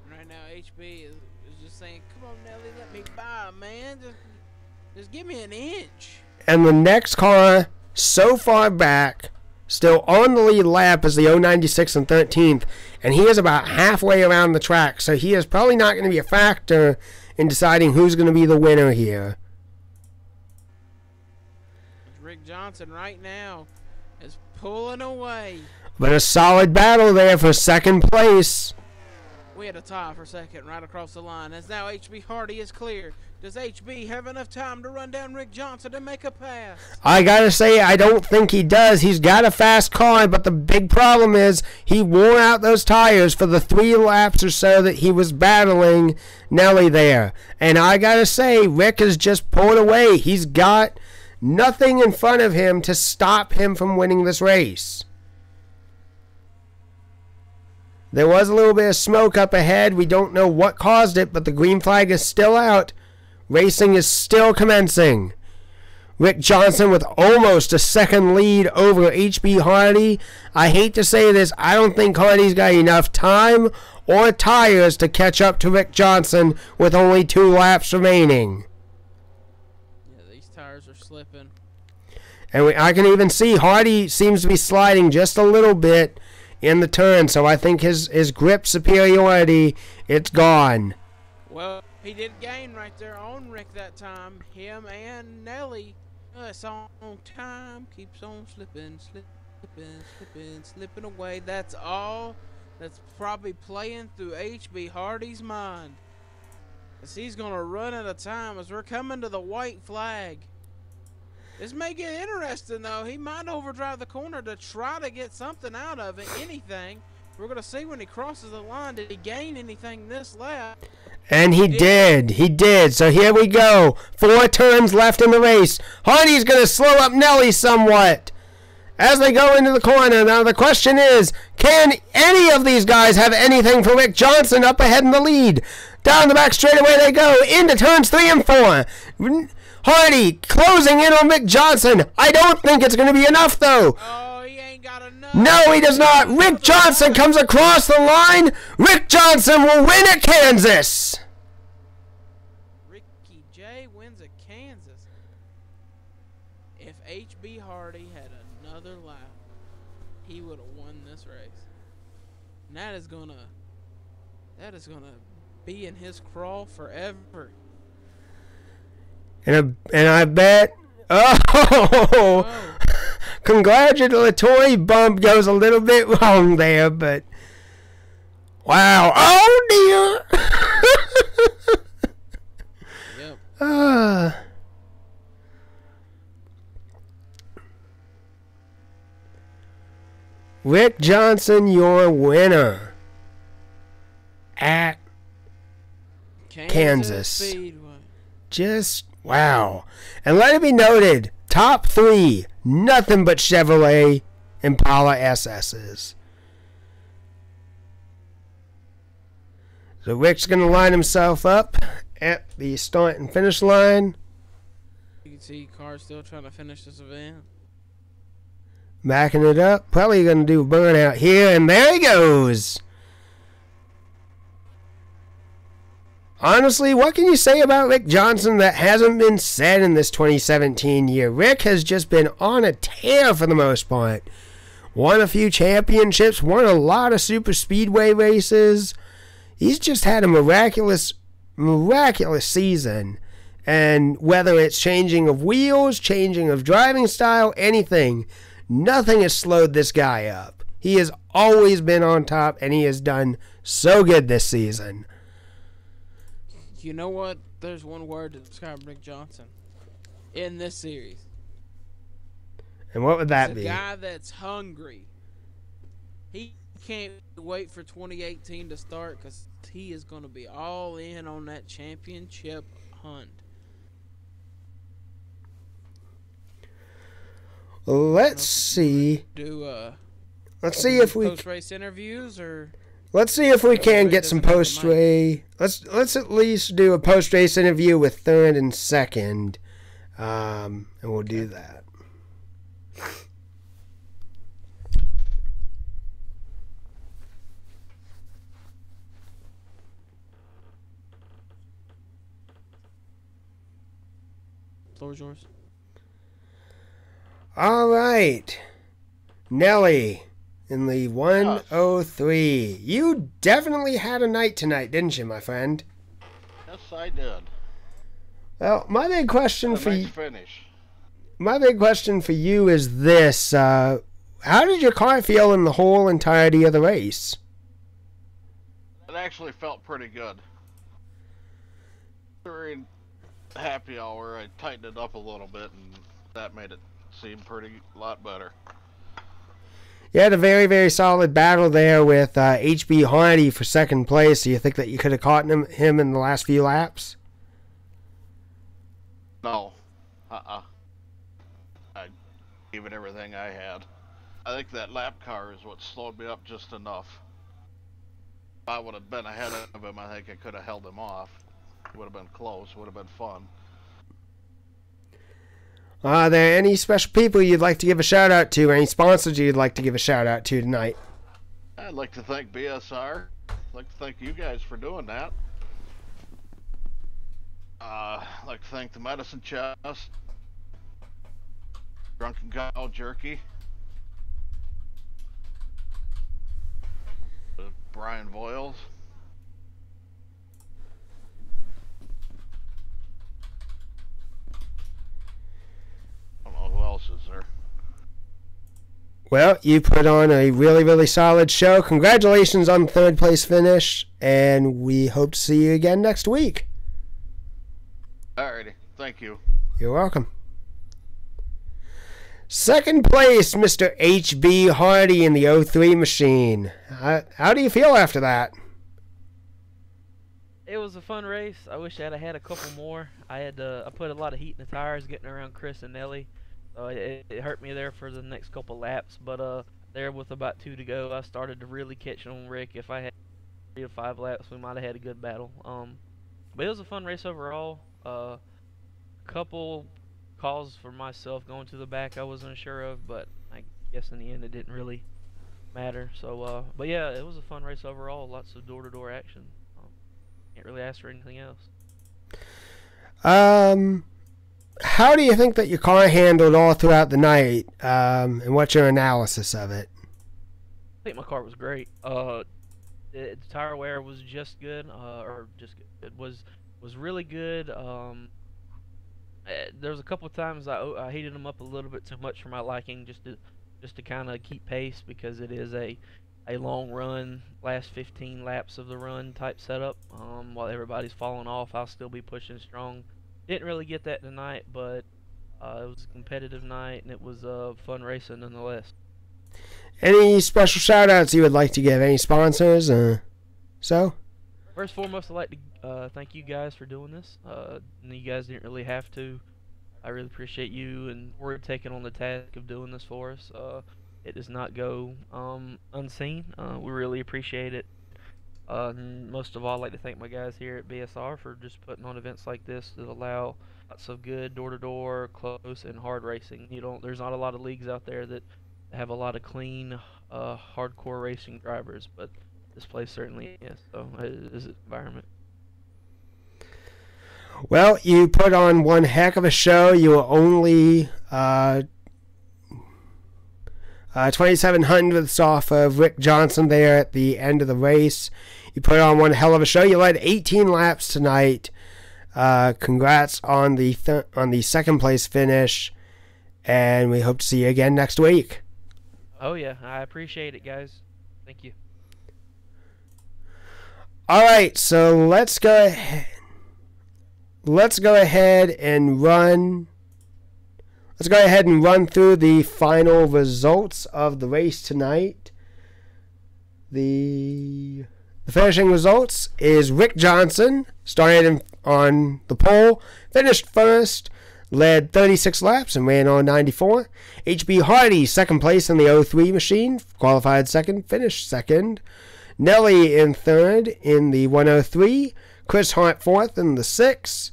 Right now, HB is just saying, come on, Nelly, let me by, man. Just give me an inch. And the next car, so far back, still on the lead lap, is the 096 and 13th, and he is about halfway around the track, so he is probably not going to be a factor in deciding who's going to be the winner here. Rick Johnson right now is pulling away. But a solid battle there for second place. We had a tie for second right across the line, as now HB Hardy is clear. Does HB have enough time to run down Rick Johnson and make a pass? I gotta say, I don't think he does. He's got a fast car, but the big problem is he wore out those tires for the 3 laps or so that he was battling Nelly there. And I gotta say, Rick has just pulled away. He's got nothing in front of him to stop him from winning this race. There was a little bit of smoke up ahead. We don't know what caused it, but the green flag is still out. Racing is still commencing. Rick Johnson with almost a second lead over HB Hardy. I hate to say this, I don't think Hardy's got enough time or tires to catch up to Rick Johnson with only 2 laps remaining. Yeah, these tires are slipping. And I can even see Hardy seems to be sliding just a little bit in the turn, so I think his grip superiority, it's gone. Well, he did gain right there on Rick that time. Him and Nelly. It's on time. Keeps on slipping away. That's all that's probably playing through HB Hardy's mind. As he's going to run out of time as we're coming to the white flag. This may get interesting, though. He might overdrive the corner to try to get something out of it, anything. We're going to see when he crosses the line. Did he gain anything this lap? And he did. He did. So here we go. 4 turns left in the race. Hardy's going to slow up Nelly somewhat as they go into the corner. Now the question is, can any of these guys have anything for Rick Johnson up ahead in the lead? Down the back straightaway they go into turns 3 and 4. Hardy closing in on Rick Johnson. I don't think it's going to be enough, though. Oh, he ain't got enough. No, he does not. Rick Johnson comes across the line. Rick Johnson will win at Kansas. Ricky J wins at Kansas. If HB Hardy had another lap, he would have won this race. And that is gonna be in his crawl forever. And I bet. Oh, Oh, congratulatory bump goes a little bit wrong there, but wow. Oh dear. yep. Rick Johnson, your winner at Kansas. Speedway. Just wow. And let it be noted, top 3, nothing but Chevrolet Impala SS's. So Rick's going to line himself up at the start and finish line. You can see cars still trying to finish this event. Backing it up. Probably going to do a burnout here. And there he goes. Honestly, what can you say about Rick Johnson that hasn't been said in this 2017 year? Rick has just been on a tear for the most part. Won a few championships. Won a lot of super speedway races. He's just had a miraculous season. And whether it's changing of wheels, changing of driving style, anything, nothing has slowed this guy up. He has always been on top, and he has done so good this season. You know what? There's one word to describe Rick Johnson in this series. And what would that be? A guy that's hungry. He can't wait for 2018 to start because he is going to be all in on that championship hunt. Let's see. Let's see if we post-race interviews or. Let's see if we can get some post-race. Let's at least do a post-race interview with third and second, and we'll do that. Floor is yours. All right, Nelly. In the 103. You definitely had a night tonight, didn't you, my friend? Yes, I did. Well, my big question for you. Finish. My big question for you is this: how did your car feel in the whole entirety of the race? It actually felt pretty good. During happy hour, I tightened it up a little bit, and that made it seem a lot better. You had a very, very solid battle there with HB Hardy for second place. Do you think that you could have caught him in the last few laps? No. I gave it everything I had. I think that lap car is what slowed me up just enough. If I would have been ahead of him, I think I could have held him off. It would have been close. Would have been fun. Are there any special people you'd like to give a shout out to? Any sponsors you'd like to give a shout out to tonight? I'd like to thank BSR. I'd like to thank you guys for doing that. I'd like to thank the Medicine Chest, Drunken Cow Jerky, Brian Voiles. Who else is there? Well, you put on a really, really solid show. Congratulations on the third place finish, and we hope to see you again next week. Alrighty, thank you. You're welcome. Second place, Mr. HB Hardy in the 03 machine. How do you feel after that? It was a fun race. I wish I'd have had a couple more. I put a lot of heat in the tires getting around Chris and Nelly. It hurt me there for the next couple laps, but there with about 2 to go, I started to really catch on Rick. If I had 3 to 5 laps, we might have had a good battle. But it was a fun race overall. Couple calls for myself going to the back I wasn't sure of, but I guess in the end it didn't really matter. So, but yeah, it was a fun race overall. Lots of door-to-door action. Can't really ask for anything else. How do you think that your car handled all throughout the night, and what's your analysis of it? I think my car was great. The tire wear was just good, or just good. It was really good. There's a couple of times I heated them up a little bit too much for my liking, just to kind of keep pace, because it is a long run, last 15 laps of the run type setup. While everybody's falling off, I'll still be pushing strong. Didn't really get that tonight, but it was a competitive night, and it was fun racing nonetheless. Any special shout outs you would like to give? Any sponsors? So? First and foremost, I'd like to thank you guys for doing this. You guys didn't really have to. I really appreciate you and Corey taking on the task of doing this for us. It does not go unseen. We really appreciate it. And most of all, I'd like to thank my guys here at BSR for just putting on events like this that allow lots of good door-to-door, close, and hard racing. There's not a lot of leagues out there that have a lot of clean, hardcore racing drivers, but this place certainly is. So it is an environment. Well, you put on one heck of a show. You were only 2,700ths off of Rick Johnson there at the end of the race. You put on one hell of a show. You led 18 laps tonight. Congrats on the second place finish, and we hope to see you again next week. Oh yeah, I appreciate it, guys. Thank you. All right, so let's go ahead. Let's go ahead and run through the final results of the race tonight. The finishing results is Rick Johnson started on the pole, finished first, led 36 laps and ran on 94. H.B. Hardy, second place in the 03 machine, qualified second, finished second. Nelly in third in the 103. Chris Hart fourth in the 6.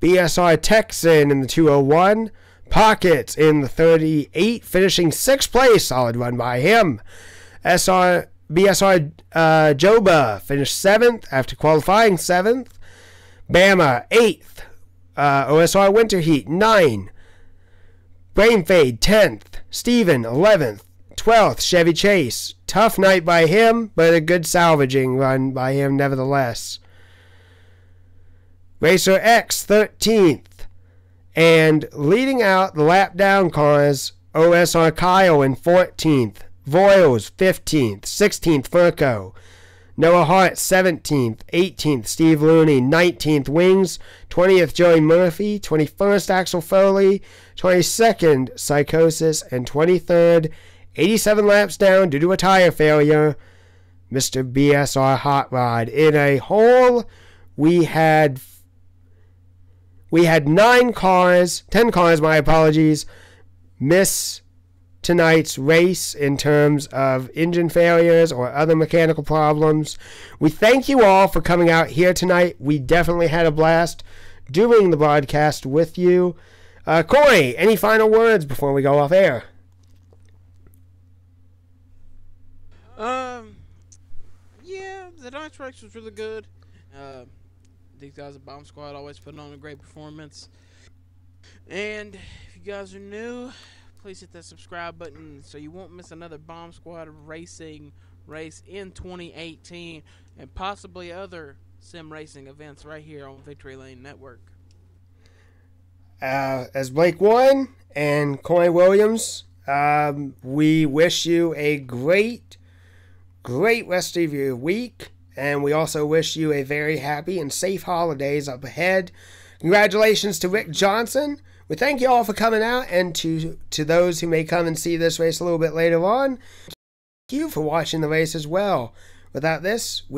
BSR Texan in the 201. Pockets in the 38, finishing 6th place. Solid run by him. BSR Joba finished 7th after qualifying 7th. Bama 8th. OSR Winter Heat 9. Brain Fade 10th. Steven 11th. 12th Chevy Chase. Tough night by him, but a good salvaging run by him nevertheless. Racer X 13th. And leading out the lap down cars, OSR Kyle in 14th. Voiles 15th. 16th Furco. Noah Hart 17th. 18th Steve Looney. 19th Wings. 20th Joey Murphy. 21st Axel Foley. 22nd Psychosis. And 23rd, 87 laps down due to a tire failure, Mr. BSR Hot Rod. In a whole, we had 10 cars, my apologies, miss tonight's race in terms of engine failures or other mechanical problems. We thank you all for coming out here tonight. We definitely had a blast doing the broadcast with you. Corey, any final words before we go off air? Yeah, the Dodge race was really good. These guys at Bomb Squad always put on a great performance. And if you guys are new, please hit that subscribe button so you won't miss another Bomb Squad racing race in 2018 and possibly other sim racing events right here on Victory Lane Network. As Blake Warren and Corey Williams, we wish you a great rest of your week, and we also wish you a very happy and safe holidays up ahead. Congratulations to Rick Johnson. We thank you all for coming out, and to those who may come and see this race a little bit later on, thank you for watching the race as well. Without this,